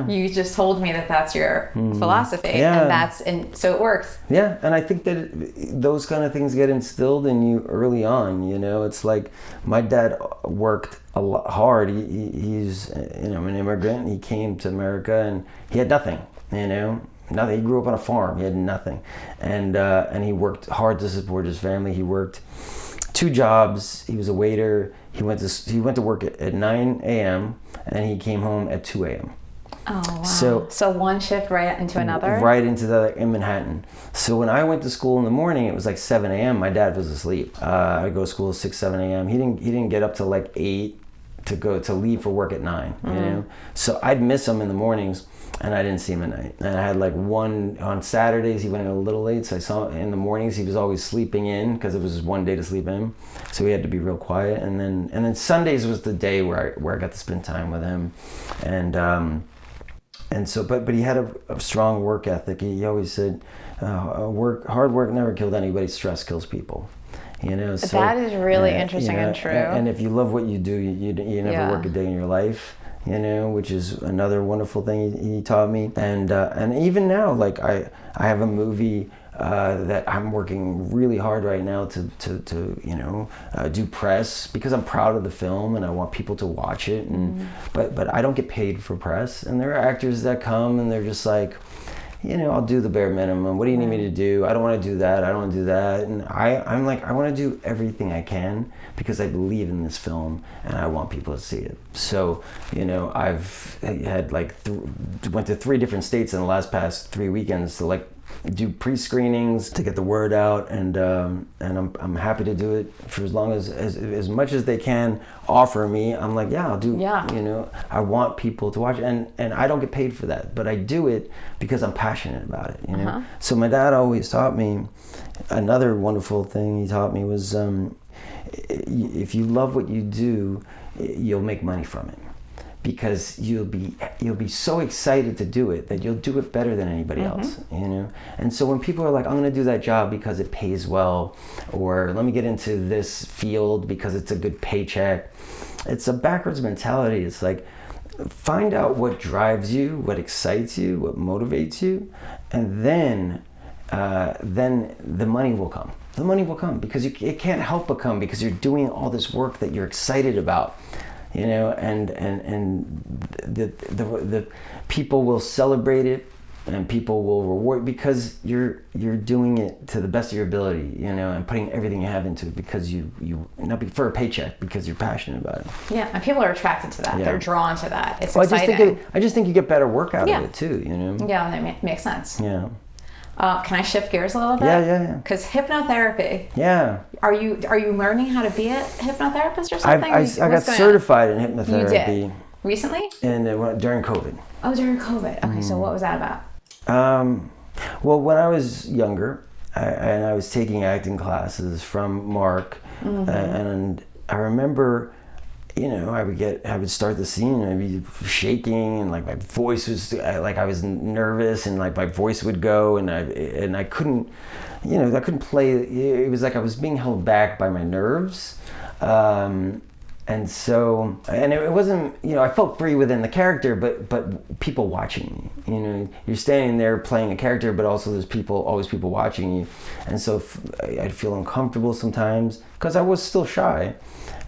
you just told me that that's your philosophy, and so it works. Yeah, and I think that those kind of things get instilled in you early on. You know, it's like my dad worked a lot hard. He's, you know, an immigrant. He came to America and he had nothing. You know. Nothing. He grew up on a farm. He had nothing, and he worked hard to support his family. He worked 2 jobs. He was a waiter. He went to work at 9 a.m. and he came home at 2 a.m. Oh wow! So one shift right into another. Right into the in Manhattan. So when I went to school in the morning, it was like 7 a.m. My dad was asleep. I'd go to school at 6, 7 a.m. He didn't get up till like 8 to leave for work at 9. You know, so I'd miss him in the mornings. And I didn't see him at night. And I had like one on Saturdays. He went in a little late, so I saw him in the mornings. He was always sleeping in because it was one day to sleep in, so he had to be real quiet. And then Sundays was the day where I got to spend time with him, and so but he had a strong work ethic. He always said, hard work never killed anybody. Stress kills people. You know, so that is really interesting, you know, and true. And if you love what you do, you never work a day in your life. You know, which is another wonderful thing he taught me. And even now, like I have a movie that I'm working really hard right now to you know, do press, because I'm proud of the film and I want people to watch it. And but I don't get paid for press. And there are actors that come and they're just like, I'll do the bare minimum. What do you need me to do? I don't want to do that. I don't want to do that. And I'm like, I want to do everything I can because I believe in this film and I want people to see it. So, I've had went to 3 different states in the past 3 weekends to do pre-screenings to get the word out, and I'm happy to do it for as long as much as they can offer me. I'm like, yeah, I'll do. Yeah. I want people to watch, and I don't get paid for that, but I do it because I'm passionate about it. So my dad always taught me. Another wonderful thing he taught me was, if you love what you do, you'll make money from it. Because you'll be so excited to do it that you'll do it better than anybody else, And so when people are like, I'm going to do that job because it pays well, or let me get into this field because it's a good paycheck, it's a backwards mentality. It's like, find out what drives you, what excites you, what motivates you, and then the money will come. The money will come because it can't help but come because you're doing all this work that you're excited about. And the people will celebrate it, and people will reward because you're doing it to the best of your ability, and putting everything you have into it because you not for a paycheck, because you're passionate about it. Yeah, and people are attracted to that. Yeah. They're drawn to that. It's well, exciting. I just think you get better work out of it too. Yeah, that makes sense. Yeah. Can I shift gears a little bit? Yeah. Because hypnotherapy. Yeah. Are you learning how to be a hypnotherapist or something? I got certified in hypnotherapy. You did? Recently? And during COVID. Oh, during COVID. Okay, so what was that about? Well, when I was younger, I was taking acting classes from Mark, and I remember, I would start the scene and I'd be shaking, and my voice was I was nervous, and my voice would go, and I couldn't, I couldn't play. It was like I was being held back by my nerves, and so, and it wasn't, I felt free within the character, but people watching me, you're standing there playing a character, but also there's always people watching you, and so I'd feel uncomfortable sometimes because I was still shy.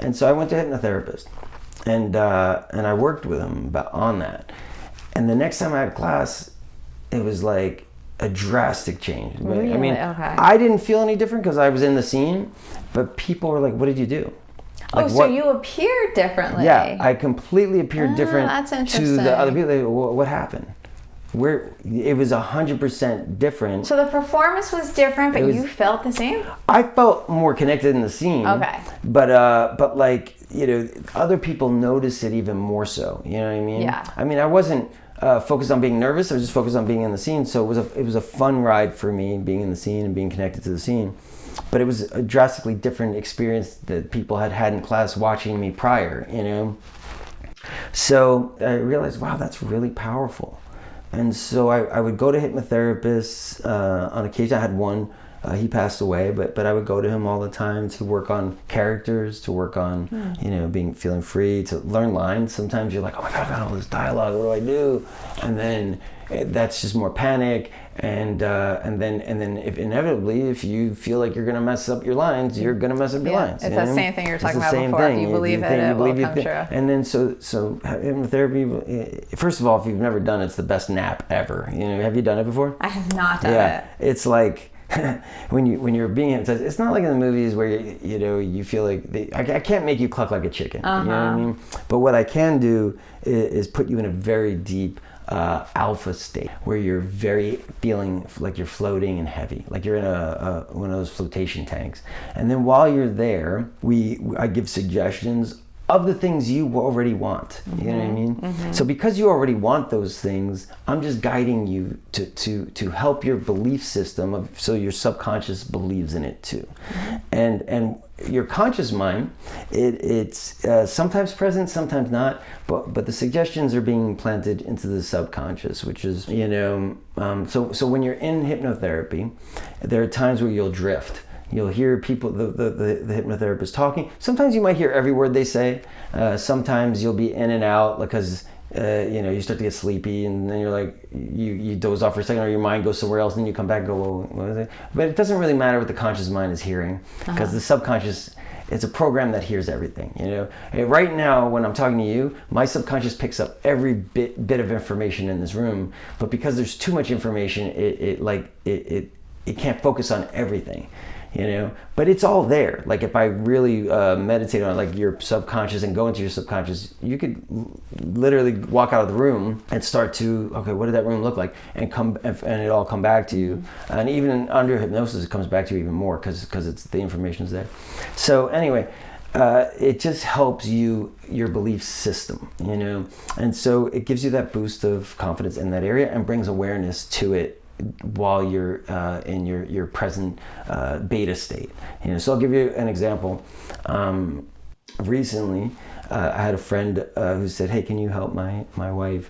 And so I went to a hypnotherapist, and I worked with him on that. And the next time I had class, it was like a drastic change. Really? I mean, okay. I didn't feel any different because I was in the scene, but people were like, "What did you do?" So you appeared differently. Yeah, I completely appeared different to the other people. What happened? It was 100% different. So the performance was different, but you felt the same? I felt more connected in the scene. Okay. But other people noticed it even more so. You know what I mean? Yeah. I mean, I wasn't focused on being nervous. I was just focused on being in the scene. So it was a fun ride for me, being in the scene and being connected to the scene. But it was a drastically different experience that people had in class watching me prior, So I realized, wow, that's really powerful. And so I would go to hypnotherapists on occasion. I had one, he passed away, but I would go to him all the time to work on characters, to work on, feeling free, to learn lines. Sometimes you're like, oh my God, I got all this dialogue, what do I do? And then that's just more panic. And then if inevitably, if you feel like you're going to mess up your lines, you're going to mess up your lines. It's the same thing you were talking about before. If you believe it will come true. And then so hypnotherapy, first of all, if you've never done it, it's the best nap ever. Have you done it before? I have not done it. It's like when you're being hypnotized, it's not like in the movies where you feel like I can't make you cluck like a chicken. You know what I mean? But what I can do is put you in a very deep alpha state where you're feeling like you're floating and heavy, like you're in one of those flotation tanks. And then while you're there, I give suggestions of the things you already want. You know what I mean? So because you already want those things, I'm just guiding you to help your belief system so your subconscious believes in it too. And your conscious mind, it's sometimes present, sometimes not, but the suggestions are being planted into the subconscious, which is, so when you're in hypnotherapy, there are times where you'll drift. You'll hear people, the hypnotherapist talking. Sometimes you might hear every word they say. Sometimes you'll be in and out because you start to get sleepy, and then you're like, you doze off for a second, or your mind goes somewhere else, and then you come back and go, well, what is it? But it doesn't really matter what the conscious mind is hearing, because the subconscious it's a program that hears everything, you know. And right now, when I'm talking to you, my subconscious picks up every bit of information in this room, but because there's too much information, it can't focus on everything, you know. But it's all there. Like if I really meditate on like your subconscious and go into your subconscious, you could literally walk out of the room and start to, okay, what did that room look like, and it all come back to you. And even under hypnosis, it comes back to you even more because it's the information's there. So anyway, it just helps your belief system, you know, and so it gives you that boost of confidence in that area and brings awareness to it while you're in your present beta state, you know. So I'll give you an example. Recently, I had a friend who said, "Hey, can you help my wife?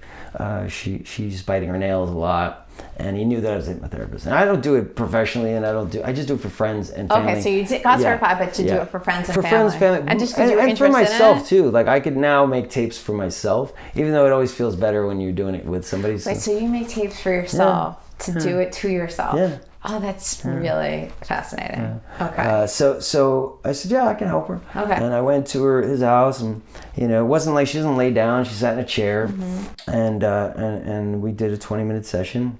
She's biting her nails a lot," and he knew that I was a hypnotherapist. And I don't do it professionally, and I just do it for friends and family. Okay, so you got certified, but you do it for friends and family. For friends, family, and just because you were interested for myself in it? too. Like I could now make tapes for myself, even though it always feels better when you're doing it with somebody. Wait, so you make tapes for yourself to do it to yourself? Yeah. Oh, that's really fascinating. Yeah. Okay. So I said, yeah, I can help her. Okay. And I went to his house, and you know, it wasn't like she doesn't lay down. She sat in a chair, and we did a 20-minute session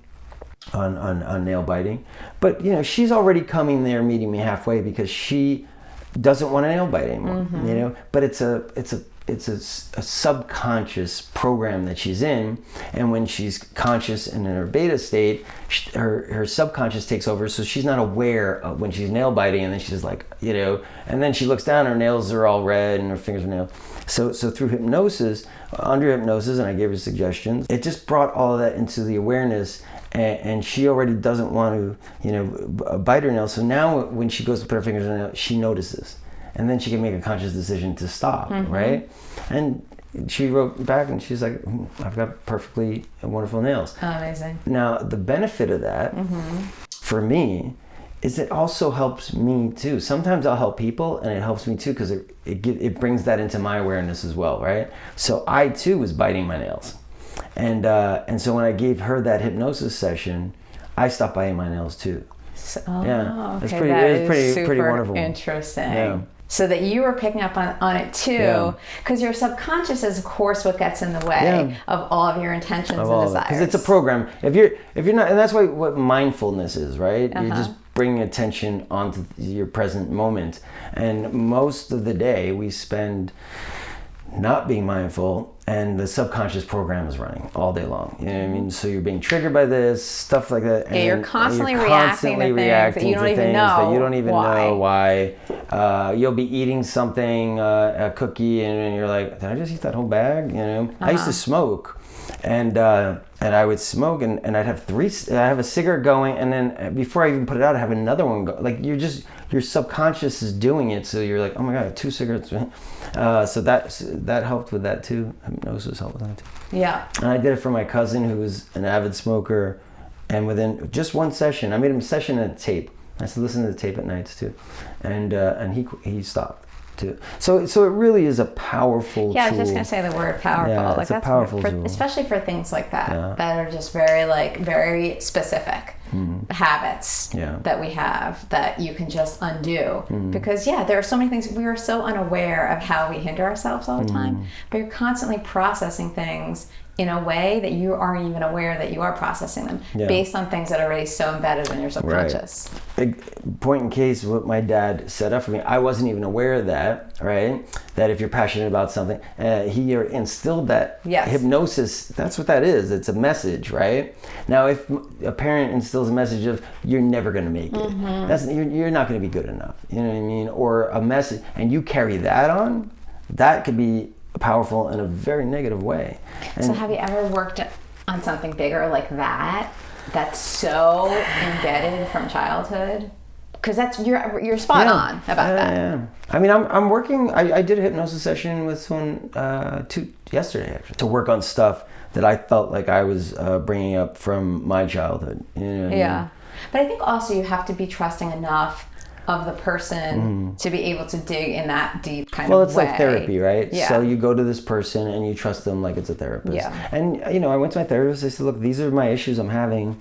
on nail biting. But you know, she's already coming there, meeting me halfway because she doesn't want to nail bite anymore. You know, but it's a subconscious program that she's in, and when she's conscious and in her beta state, her subconscious takes over, so she's not aware of when she's nail biting, and then she's like, you know, and then she looks down, her nails are all red and her fingers are nailed. So through hypnosis, under hypnosis, and I gave her suggestions, it just brought all of that into the awareness, and she already doesn't want to, you know, bite her nails. So now when she goes to put her fingers in her nail, she notices. And then she can make a conscious decision to stop, right? And she wrote back and she's like, I've got perfectly wonderful nails. Oh, amazing. Now, the benefit of that for me is it also helps me too. Sometimes I'll help people and it helps me too because it brings that into my awareness as well, right? So I too was biting my nails. And so when I gave her that hypnosis session, I stopped biting my nails too. Yeah, it's okay, pretty wonderful. Interesting. Yeah. So that you were picking up on it too, because your subconscious is, of course, what gets in the way of all of your intentions and desires. Because it's a program. If you're not, and that's what mindfulness is, right? You're just bringing attention onto your present moment, and most of the day we spend not being mindful, and the subconscious program is running all day long. You know what I mean? So you're being triggered by this stuff like that. And you're constantly reacting to things that you don't even know why. You'll be eating something, a cookie, and you're like, did I just eat that whole bag? You know? I used to smoke, and I would smoke, and I'd have I have a cigarette going, and then before I even put it out, I have another one go. Like your subconscious is doing it, so you're like, oh my god, I have 2 cigarettes. So that helped with that too. Hypnosis helped with that too. Yeah. And I did it for my cousin who was an avid smoker, and within just one session, I made him a session and a tape. I said, listen to the tape at nights too, and he stopped too. So it really is a powerful tool. I was just gonna say the word powerful. Yeah, it's a powerful tool, especially for things like that that are just very specific habits that we have that you can just undo. Because there are so many things we are so unaware of how we hinder ourselves all the time, but you're constantly processing things in a way that you aren't even aware that you are processing them based on things that are already so embedded in your subconscious. Right. Point in case, what my dad set up for me, I wasn't even aware of that, right? That if you're passionate about something, he instilled that hypnosis, that's what that is. It's a message, right? Now, if a parent instills a message of, you're never going to make it, you're not going to be good enough, you know what I mean? Or a message, and you carry that on, that could be powerful in a very negative way. So have you ever worked on something bigger like that that's so embedded from childhood? Because that's you're spot on about that. Yeah. I mean, I'm working. I did a hypnosis session with someone yesterday actually to work on stuff that I felt like I was bringing up from my childhood. You know what I mean? But I think also you have to be trusting enough of the person to be able to dig in that deep kind of way. Well, it's like therapy, right? Yeah. So you go to this person and you trust them like it's a therapist. Yeah. And, you know, I went to my therapist. I said, look, these are my issues I'm having.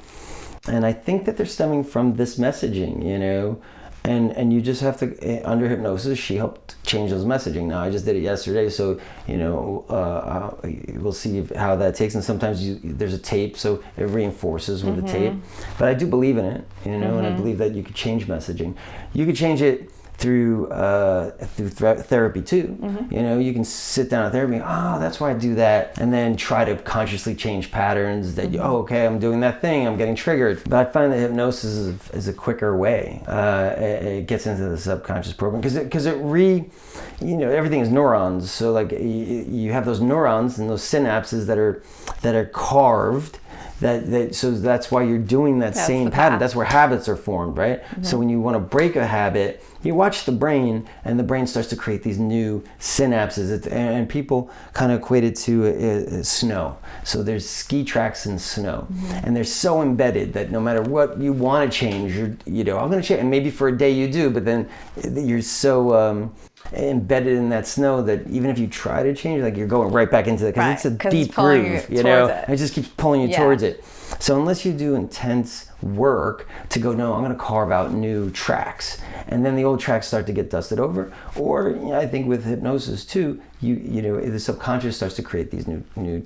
And I think that they're stemming from this messaging, you know. And you just have to, under hypnosis, she helped change those messaging. Now, I just did it yesterday, so, we'll see how that takes. And sometimes there's a tape, so it reinforces with the tape. But I do believe in it, and I believe that you could change messaging. You could change it through therapy too. You can sit down at therapy, that's why I do that, and then try to consciously change patterns that okay, I'm doing that thing, I'm getting triggered. But I find that hypnosis is a quicker way. It gets into the subconscious program because everything is neurons. So like you have those neurons and those synapses that are carved. So that's why you're doing that same pattern. That's where habits are formed, right? So when you want to break a habit, you watch the brain, and the brain starts to create these new synapses. And people kind of equate it to snow. So there's ski tracks in snow, and they're so embedded that no matter what you want to change, I'm going to change. And maybe for a day you do, but then you're so embedded in that snow that even if you try to change, like you're going right back into it because it's a deep groove, and it just keeps pulling you towards it. So unless you do intense work to go, no, I'm going to carve out new tracks, and then the old tracks start to get dusted over, or I think with hypnosis too, the subconscious starts to create these new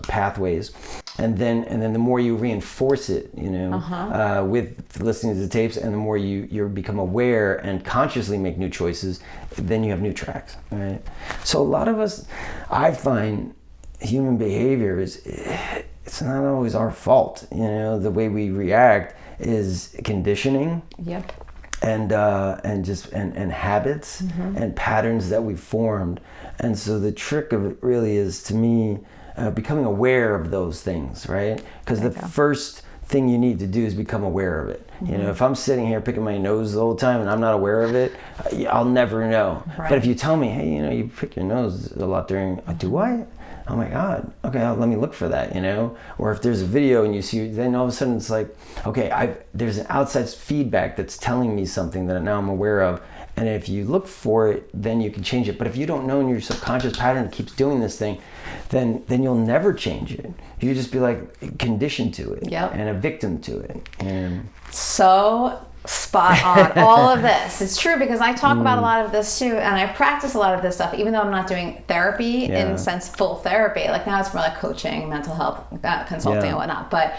pathways, and then the more you reinforce it, with listening to the tapes, and the more you become aware and consciously make new choices, then you have new tracks, right? So a lot of us, I find, human behavior it's not always our fault. The way we react is conditioning. Yep. And habits and patterns that we've formed. And so the trick of it really is, to me, becoming aware of those things, right? Because the first thing you need to do is become aware of it. If I'm sitting here picking my nose the whole time and I'm not aware of it, I'll never know. Right. But if you tell me, hey, you pick your nose a lot during, do I? Oh my God, okay, let me look for that, Or if there's a video and you see, then all of a sudden it's like, okay, there's an outside feedback that's telling me something that now I'm aware of. And if you look for it, then you can change it. But if you don't know, and your subconscious pattern keeps doing this thing, then you'll never change it. You just be like conditioned to it and a victim to it. And so spot on. All of this. It's true, because I talk about a lot of this too, and I practice a lot of this stuff, even though I'm not doing therapy in a sense, full therapy. Like now it's more like coaching, mental health consulting and whatnot. But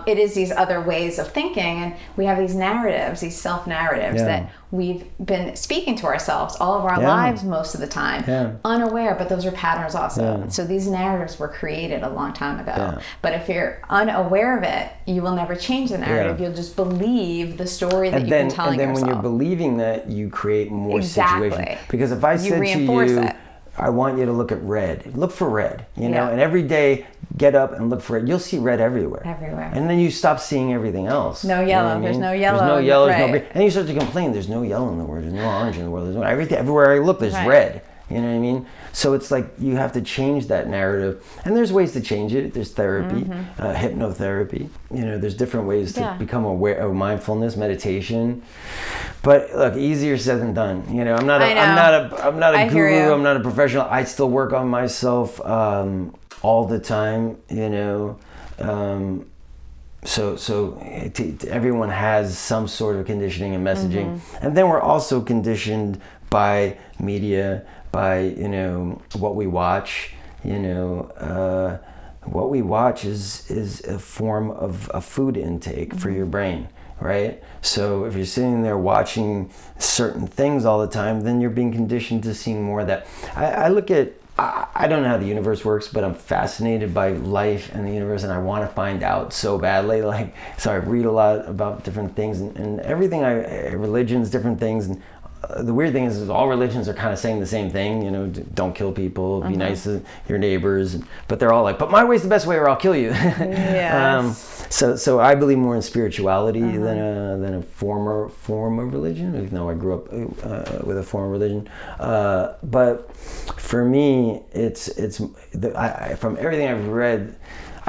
it is these other ways of thinking, and we have these narratives, these self-narratives that we've been speaking to ourselves all of our lives most of the time, unaware, but those are patterns also. So these narratives were created a long time ago. But if you're unaware of it, you will never change the narrative. You'll just believe the story that you've been telling yourself. And then when you're believing that, you create more situations. Because if I said to you, I want you to look at red. Look for red, and every day get up and look for it. You'll see red everywhere. And then you stop seeing everything else. No yellow. There's no yellow. There's no yellow. There's no green. And you start to complain. There's no yellow in the world. There's no orange in the world. There's no everything. Everywhere I look, there's red. You know what I mean? So it's like you have to change that narrative. And there's ways to change it. There's therapy, hypnotherapy. There's different ways to become aware of mindfulness, meditation. But look, easier said than done. I'm not a guru. I'm not a professional. I still work on myself all the time. So everyone has some sort of conditioning and messaging, and then we're also conditioned by media, by what we watch. What we watch is a form of a food intake for your brain, right? So if you're sitting there watching certain things all the time, then you're being conditioned to seeing more of that. I don't know how the universe works, but I'm fascinated by life and the universe, and I want to find out so badly. So I read a lot about different things and everything. Religions, different things, and the weird thing is all religions are kind of saying the same thing. Don't kill people, be nice to your neighbors, but they're all like, but my way's the best way, or I'll kill you. So I believe more in spirituality than a form of religion, even though I grew up with a form of religion. But for me, from everything I've read,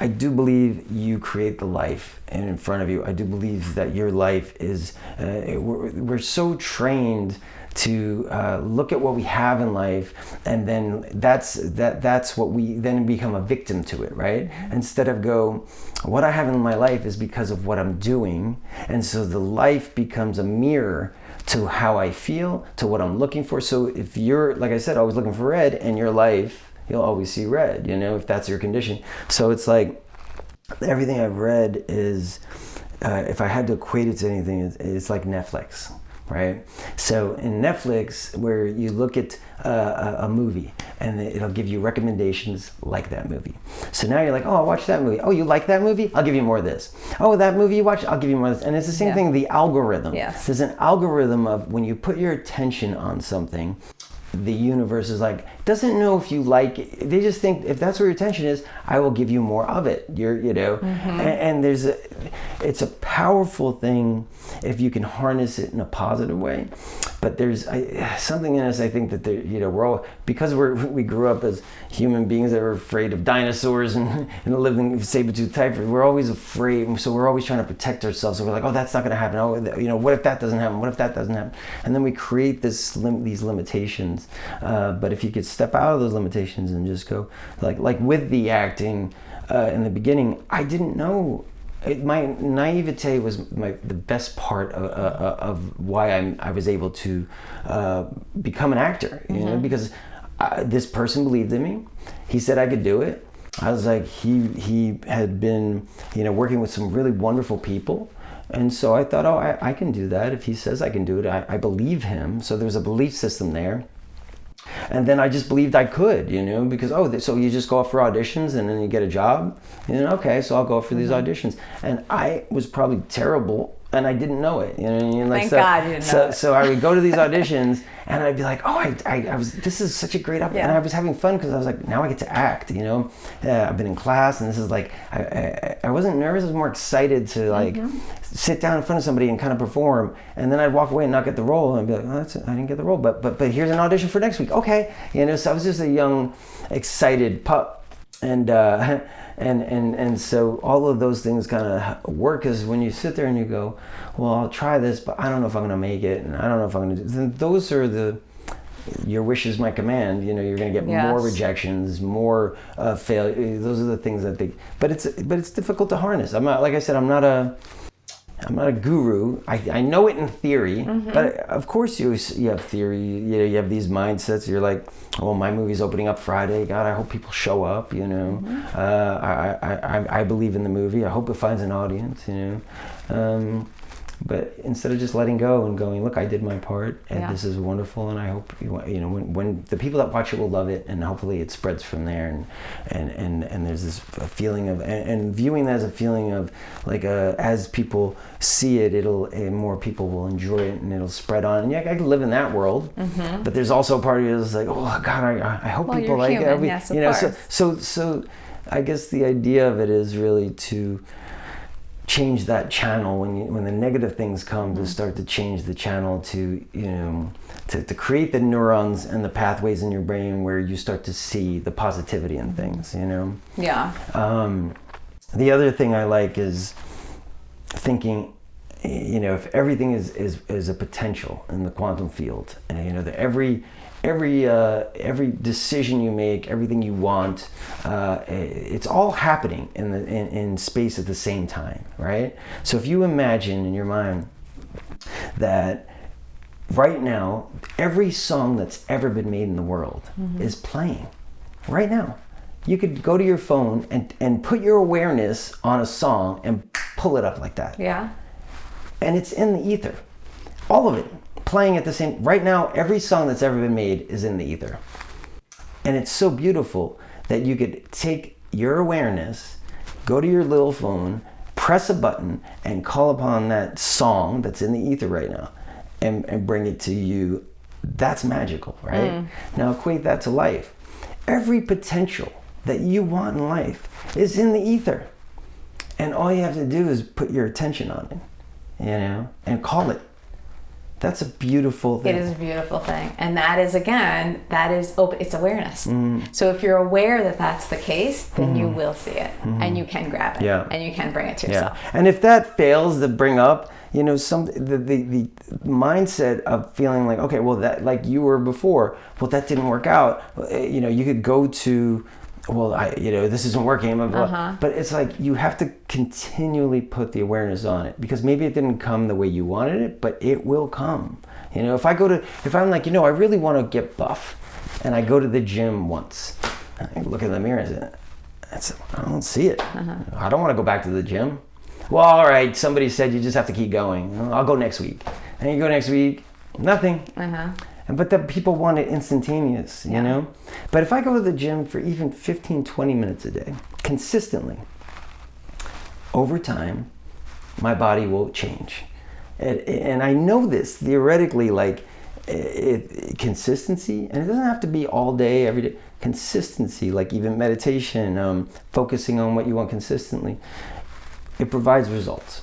I do believe you create the life in front of you. I do believe that your life is, we're so trained to look at what we have in life, and then that's what we then become a victim to it, right? Instead of go, what I have in my life is because of what I'm doing, and so the life becomes a mirror to how I feel, to what I'm looking for. So if you're, like I said, always looking for red in your life, you'll always see red, if that's your condition. So it's like everything I've read is, if I had to equate it to anything, it's like Netflix, right? So in Netflix, where you look at a movie and it'll give you recommendations like that movie. So now you're like, oh, I'll watch that movie. Oh, you like that movie? I'll give you more of this. Oh, that movie you watched? I'll give you more of this. And it's the same thing, the algorithm. Yes. There's an algorithm of when you put your attention on something, the universe is like, doesn't know if you like it. They just think if that's where your attention is, I will give you more of it. And it's a powerful thing if you can harness it in a positive way. But there's something in us, I think, that we're all, because we grew up as human beings that were afraid of dinosaurs and living saber-toothed tiger. We're always afraid, so we're always trying to protect ourselves. So we're like, oh, that's not going to happen. Oh, what if that doesn't happen? What if that doesn't happen? And then we create these limitations. But if you could step out of those limitations and just go, like with the acting in the beginning, I didn't know. My naivete was the best part of why I was able to become an actor, because this person believed in me. He said I could do it. I was like, he had been, working with some really wonderful people. And so I thought, oh, I can do that. If he says I can do it, I believe him. So there's a belief system there. And then I just believed I could, because, so you just go out for auditions and then you get a job. Okay, so I'll go out for these auditions. And I was probably terrible and I didn't know it. Thank God you didn't know it. So I would go to these auditions and I'd be like, oh, I was, this is such a great opportunity. And I was having fun because I was like, now I get to act, I've been in class and this is like, I wasn't nervous. I was more excited to sit down in front of somebody and kind of perform. And then I'd walk away and not get the role and be like, oh, I didn't get the role, but here's an audition for next week. Okay. So I was just a young, excited pup. And so all of those things kind of work, because when you sit there and you go, well, I'll try this, but I don't know if I'm going to make it, and I don't know if I'm going to do. Then those are your wish is my command. You're going to get more rejections, more failure. Those are the things that but it's difficult to harness. I'm not, like I said, I'm not a guru. I know it in theory, but of course you have theory. You have these mindsets. You're like, oh, my movie's opening up Friday. God, I hope people show up. I believe in the movie. I hope it finds an audience. But instead of just letting go and going, look, I did my part, and this is wonderful, and I hope when the people that watch it will love it, and hopefully it spreads from there, and there's this feeling of, and viewing that as a feeling of like as people see it, more people will enjoy it, and it'll spread on. And I can live in that world, but there's also a part of it that's like, oh God, I hope people like human. it. Yes, of course. So I guess the idea of it is really to change that channel when the negative things come, to start to change the channel to to create the neurons and the pathways in your brain where you start to see the positivity in things. The other thing I like is thinking, if everything is a potential in the quantum field, and that every decision you make, everything you want, it's all happening in space at the same time, right? So if you imagine in your mind that right now every song that's ever been made in the world is playing right now. You could go to your phone and put your awareness on a song and pull it up like that. Yeah. And it's in the ether, all of it. Playing at the same right now. Every song that's ever been made is in the ether, and it's so beautiful that you could take your awareness, go to your little phone, press a button, and call upon that song that's in the ether right now, and bring it to you. That's magical, right? Now equate that to life. Every potential that you want in life is in the ether, and all you have to do is put your attention on it, and call it. That's a beautiful thing. It is a beautiful thing. And that is open. It's awareness. So if you're aware that that's the case, then you will see it, and you can grab it, and you can bring it to yourself. And if that fails to bring up, the mindset of feeling like, okay, well, that, like you were before, well, that didn't work out. You could go to, well, this isn't working, blah, blah, blah. But it's like you have to continually put the awareness on it, because maybe it didn't come the way you wanted it, but it will come. If I'm like, I really want to get buff, and I go to the gym once, I look in the mirror and say, I don't see it. I don't want to go back to the gym. Well, all right, somebody said you just have to keep going. I'll go next week. And you go next week, nothing. But the people want it instantaneous, you know? But if I go to the gym for even 15, 20 minutes a day, consistently, over time, my body will change. And I know this theoretically, like consistency, and it doesn't have to be all day, every day. Consistency, like even meditation, focusing on what you want consistently, it provides results.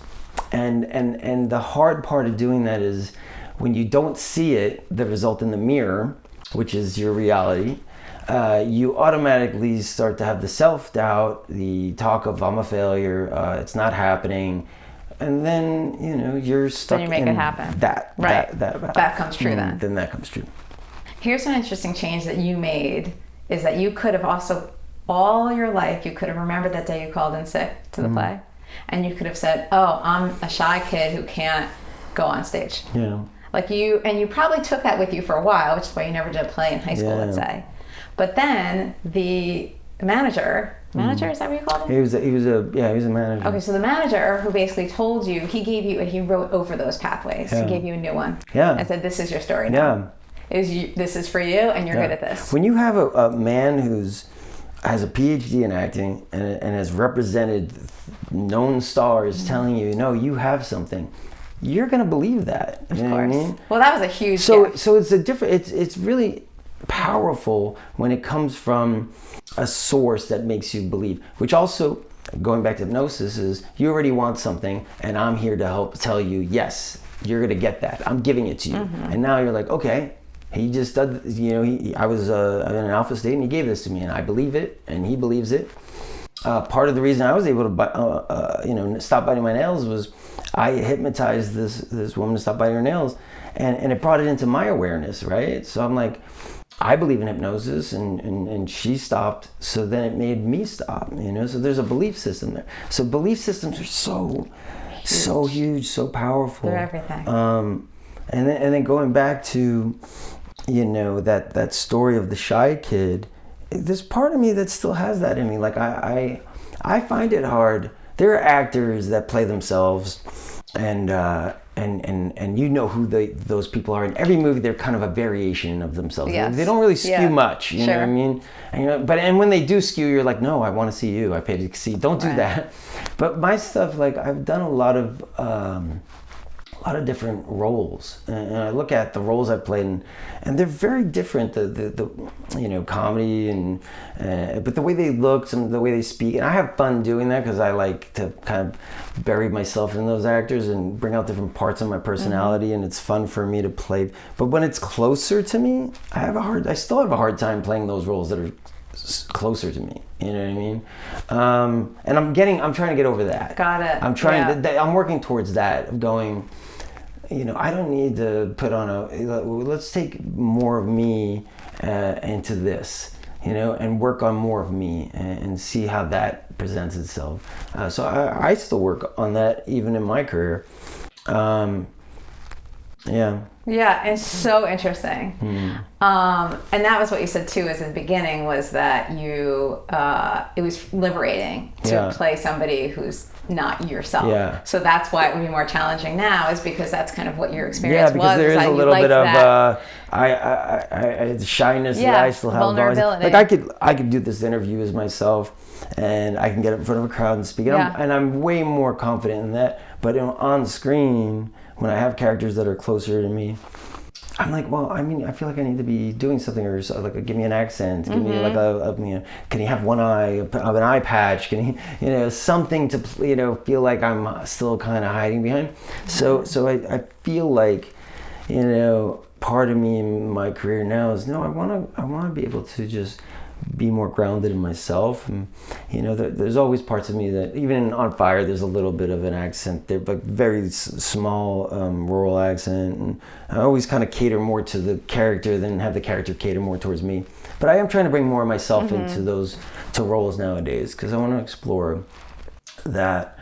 And the hard part of doing that is when you don't see it, the result in the mirror, which is your reality, you automatically start to have the self-doubt, the talk of I'm a failure, it's not happening, and then you're stuck. Then you make it happen. That comes true then. Then that comes true. Here's an interesting change that you made, is that you could have also, all your life, you could have remembered that day you called in sick to the play, and you could have said, oh, I'm a shy kid who can't go on stage. Yeah. Like you probably took that with you for a while, which is why you never did a play in high school, let's say. But then the manager, is that what you called him? He was a manager. Okay, so the manager who basically told you, he wrote over those pathways. He gave you a new one. Yeah. And said, this is your story now. This is for you, and you're good at this. When you have a man has a PhD in acting and has represented known stars telling you, no, you have something, you're gonna believe that. Of course. What I mean? Well, that was a huge gift. So it's it's really powerful when it comes from a source that makes you believe, which also, going back to hypnosis, is you already want something and I'm here to help tell you, yes, you're gonna get that. I'm giving it to you. And now you're like, okay, he just did, I was in an alpha state and he gave this to me and I believe it and he believes it. Part of the reason I was able to stop biting my nails was I hypnotized this woman to stop biting her nails, and it brought it into my awareness, right? So I'm like, I believe in hypnosis, and she stopped, so then it made me stop, so there's a belief system there. So belief systems are so huge, so powerful. They're everything. And then going back to that story of the shy kid, there's part of me that still has that in me. Like I find it hard. There are actors that play themselves, and who those people are. In every movie, they're kind of a variation of themselves. Yes. They don't really skew much. You know what I Sure. mean? And when they do skew, you're like, no, I want to see you. I paid to see. Don't do that. But my stuff, like I've done a lot of different roles, and I look at the roles I've played, and they're very different. The comedy and but the way they look, the way they speak, and I have fun doing that because I like to kind of bury myself in those actors and bring out different parts of my personality, and it's fun for me to play. But when it's closer to me, I still have a hard time playing those roles that are closer to me. You know what I mean? And I'm trying to get over that. Got it. I'm working towards that, of going, I don't need to put on let's take more of me into this, and work on more of me and see how that presents itself. So I still work on that even in my career. Yeah, it's so interesting. And that was what you said too, is in the beginning, was that you, it was liberating to play somebody who's not yourself. Yeah. So that's why it would be more challenging now, is because that's kind of what your experience was. Yeah, because there is a little bit of the shyness that I still have. Vulnerability. Like I could do this interview as myself, and I can get up in front of a crowd and speak. And I'm way more confident in that. But on screen, when I have characters that are closer to me, I'm like, well, I mean, I feel like I need to be doing something, or like, give me an accent, give me like can he have one eye, an eye patch? Can he, something to, feel like I'm still kind of hiding behind. So I feel like, part of me in my career now is, no, I want to be able to just be more grounded in myself. And there's always parts of me that, even on Fire, there's a little bit of an accent there, but very small rural accent, and I always kind of cater more to the character than have the character cater more towards me. But I am trying to bring more of myself into those roles nowadays, because I want to explore that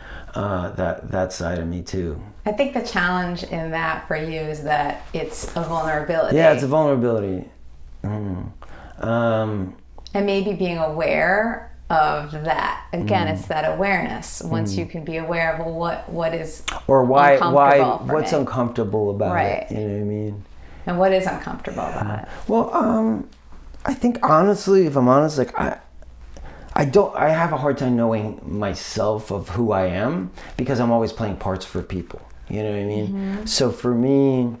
side of me too. I think the challenge in that for you is that it's a vulnerability. Yeah, it's a vulnerability. And maybe being aware of that. Again, it's that awareness. Once you can be aware of what is what's uncomfortable about right. it. You know what I mean? And what is uncomfortable about it? Well, I think honestly, if I'm honest, like I have a hard time knowing myself of who I am, because I'm always playing parts for people. You know what I mean? So for me,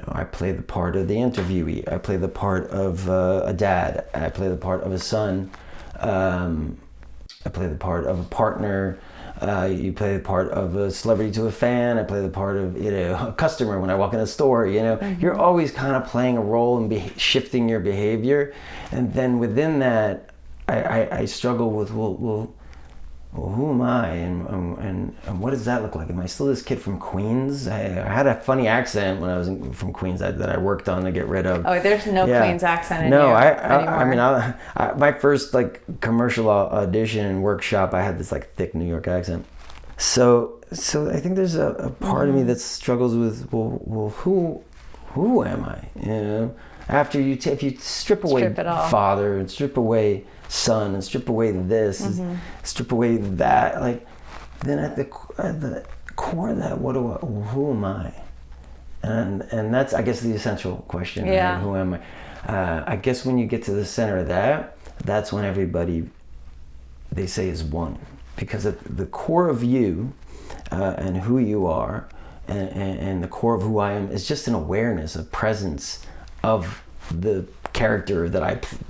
I play the part of the interviewee. I play the part of a dad. I play the part of a son. I play the part of a partner. You play the part of a celebrity to a fan. I play the part of a customer when I walk in a store. You're always kind of playing a role and shifting your behavior. And then within that, I struggle with well, who am I, and what does that look like? Am I still this kid from Queens? I had a funny accent when I was from Queens that I worked on to get rid of. Oh, there's no Queens accent in you I mean, my first commercial audition and workshop, I had this thick New York accent. So I think there's a part of me that struggles with well, who am I? After if you strip away father and strip away son and strip away this, strip away that, then at the core of that, who am I? And that's, I guess, the essential question. Yeah. Right? Who am I? I guess when you get to the center of that, that's when everybody, they say, is one, because at the core of you and who you are, and the core of who I am is just an awareness, a presence of the character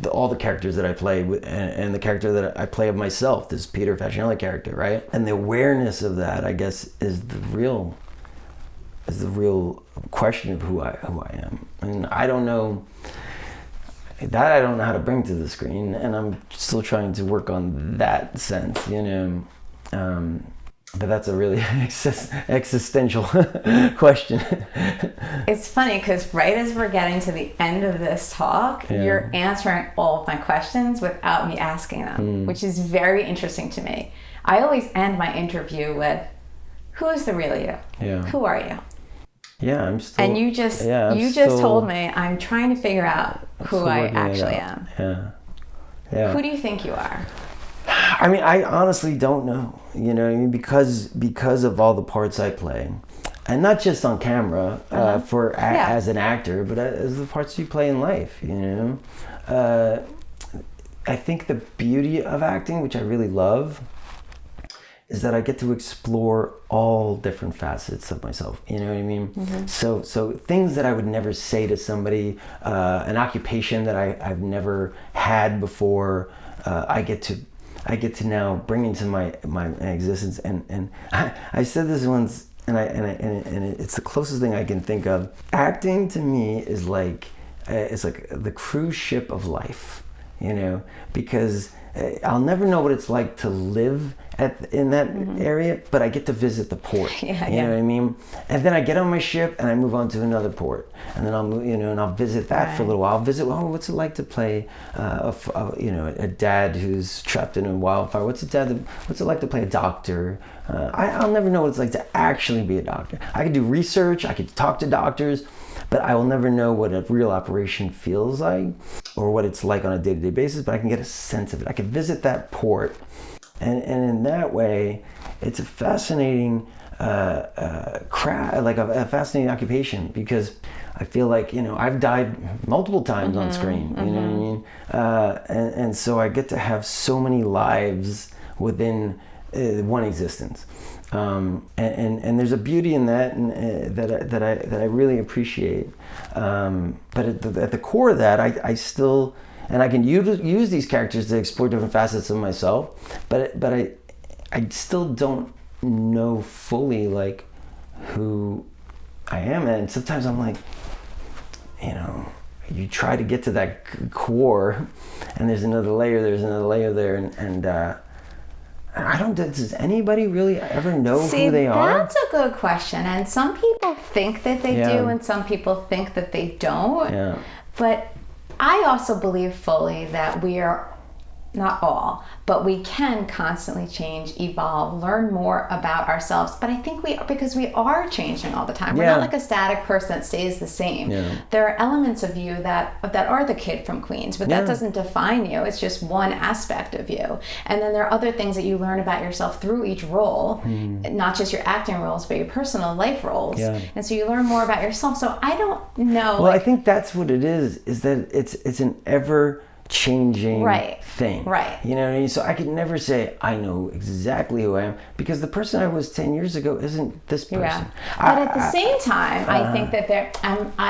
all the characters that I play with, and the character that I play of myself, this Peter Facinelli character, right? And the awareness of that, I guess, is the real question of who I am. And I don't know how to bring to the screen, and I'm still trying to work on that sense, but that's a really existential question. It's funny because right as we're getting to the end of this talk, you're answering all of my questions without me asking them, which is very interesting to me. I always end my interview with, who is the real you? Yeah. Who are you? Yeah, I'm still... And you just told me, I'm trying to figure out who I actually am. Yeah. Who do you think you are? I mean, I honestly don't know, because of all the parts I play, and not just on camera as an actor, but as the parts you play in life. I think the beauty of acting, which I really love, is that I get to explore all different facets of myself. You know what I mean? So things that I would never say to somebody, an occupation that I've never had before, I get to now bring into my existence, and I said this once, and it's the closest thing I can think of. Acting to me is it's like the cruise ship of life, because I'll never know what it's like to live in that area, but I get to visit the port. You know what I mean? And then I get on my ship and I move on to another port, and then I'll move, and I'll visit that for a little while. I'll visit, what's it like to play a dad who's trapped in a wildfire? What's it like to play a doctor? I'll never know what it's like to actually be a doctor. I could do research, I could talk to doctors, but I will never know what a real operation feels like or what it's like on a day-to-day basis, but I can get a sense of it. I can visit that port, and in that way, it's a fascinating craft, a fascinating occupation, because I feel like, I've died multiple times on screen, you know what I mean? And so I get to have so many lives within one existence. And there's a beauty in that, and that I really appreciate. But at the core of that, I still, and I can use these characters to explore different facets of myself. But I still don't know fully who I am, and sometimes I'm like, you try to get to that core, and there's another layer there, and I don't. Does anybody really ever know who they are? That's a good question. And some people think that they do, and some people think that they don't. Yeah. But I also believe fully that we are, not all, but we can constantly change, evolve, learn more about ourselves. But I think because we are changing all the time. We're not like a static person that stays the same. Yeah. There are elements of you that are the kid from Queens, but that doesn't define you. It's just one aspect of you. And then there are other things that you learn about yourself through each role, not just your acting roles, but your personal life roles. Yeah. And so you learn more about yourself. So I don't know. Well, I think that's what it is that it's an ever changing thing. Right. You know what I mean? So I could never say I know exactly who I am, because the person I was 10 years ago isn't this person. Yeah. But at the same time, I think that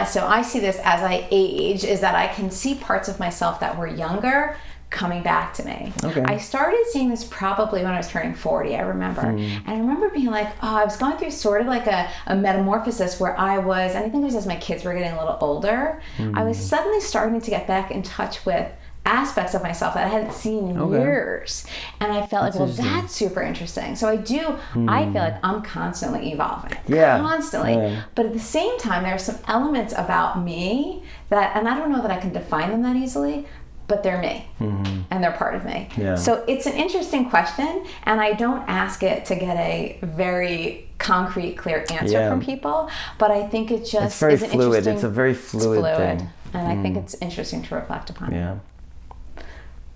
so I see this as I age, is that I can see parts of myself that were younger coming back to me. Okay. I started seeing this probably when I was turning 40, I remember. And I remember being like, I was going through sort of like a metamorphosis where I was, and I think it was as my kids were getting a little older, I was suddenly starting to get back in touch with aspects of myself that I hadn't seen in years. And I felt that's super interesting. So I feel like I'm constantly evolving. Yeah. Constantly. Yeah. But at the same time, there are some elements about me that, and I don't know that I can define them that easily, but they're me. And they're part of me. Yeah. So it's an interesting question, and I don't ask it to get a very concrete, clear answer from people, but I think it just it's very fluid. It's a very fluid thing. And I think it's interesting to reflect upon. Yeah.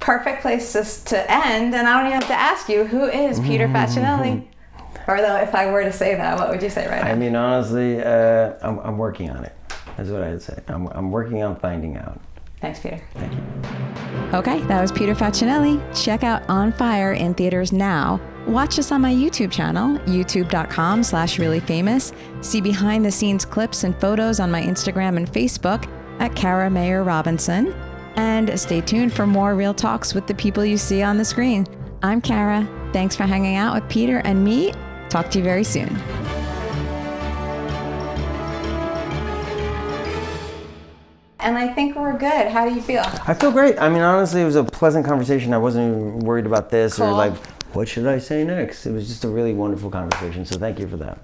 Perfect place to end, and I don't even have to ask you, who is Peter Facinelli? Or though, if I were to say that, what would you say right now? I mean, honestly, I'm working on it. That's what I'd say. I'm working on finding out. Thanks, Peter. Thank you. Okay, that was Peter Facinelli. Check out On Fire in theaters now. Watch us on my YouTube channel, youtube.com/reallyfamous. See behind the scenes clips and photos on my Instagram and Facebook at Kara Mayer Robinson. And stay tuned for more real talks with the people you see on the screen. I'm Kara. Thanks for hanging out with Peter and me. Talk to you very soon. And I think we're good. How do you feel? I feel great. I mean, honestly, it was a pleasant conversation. I wasn't even worried about this or like, what should I say next? It was just a really wonderful conversation. So thank you for that.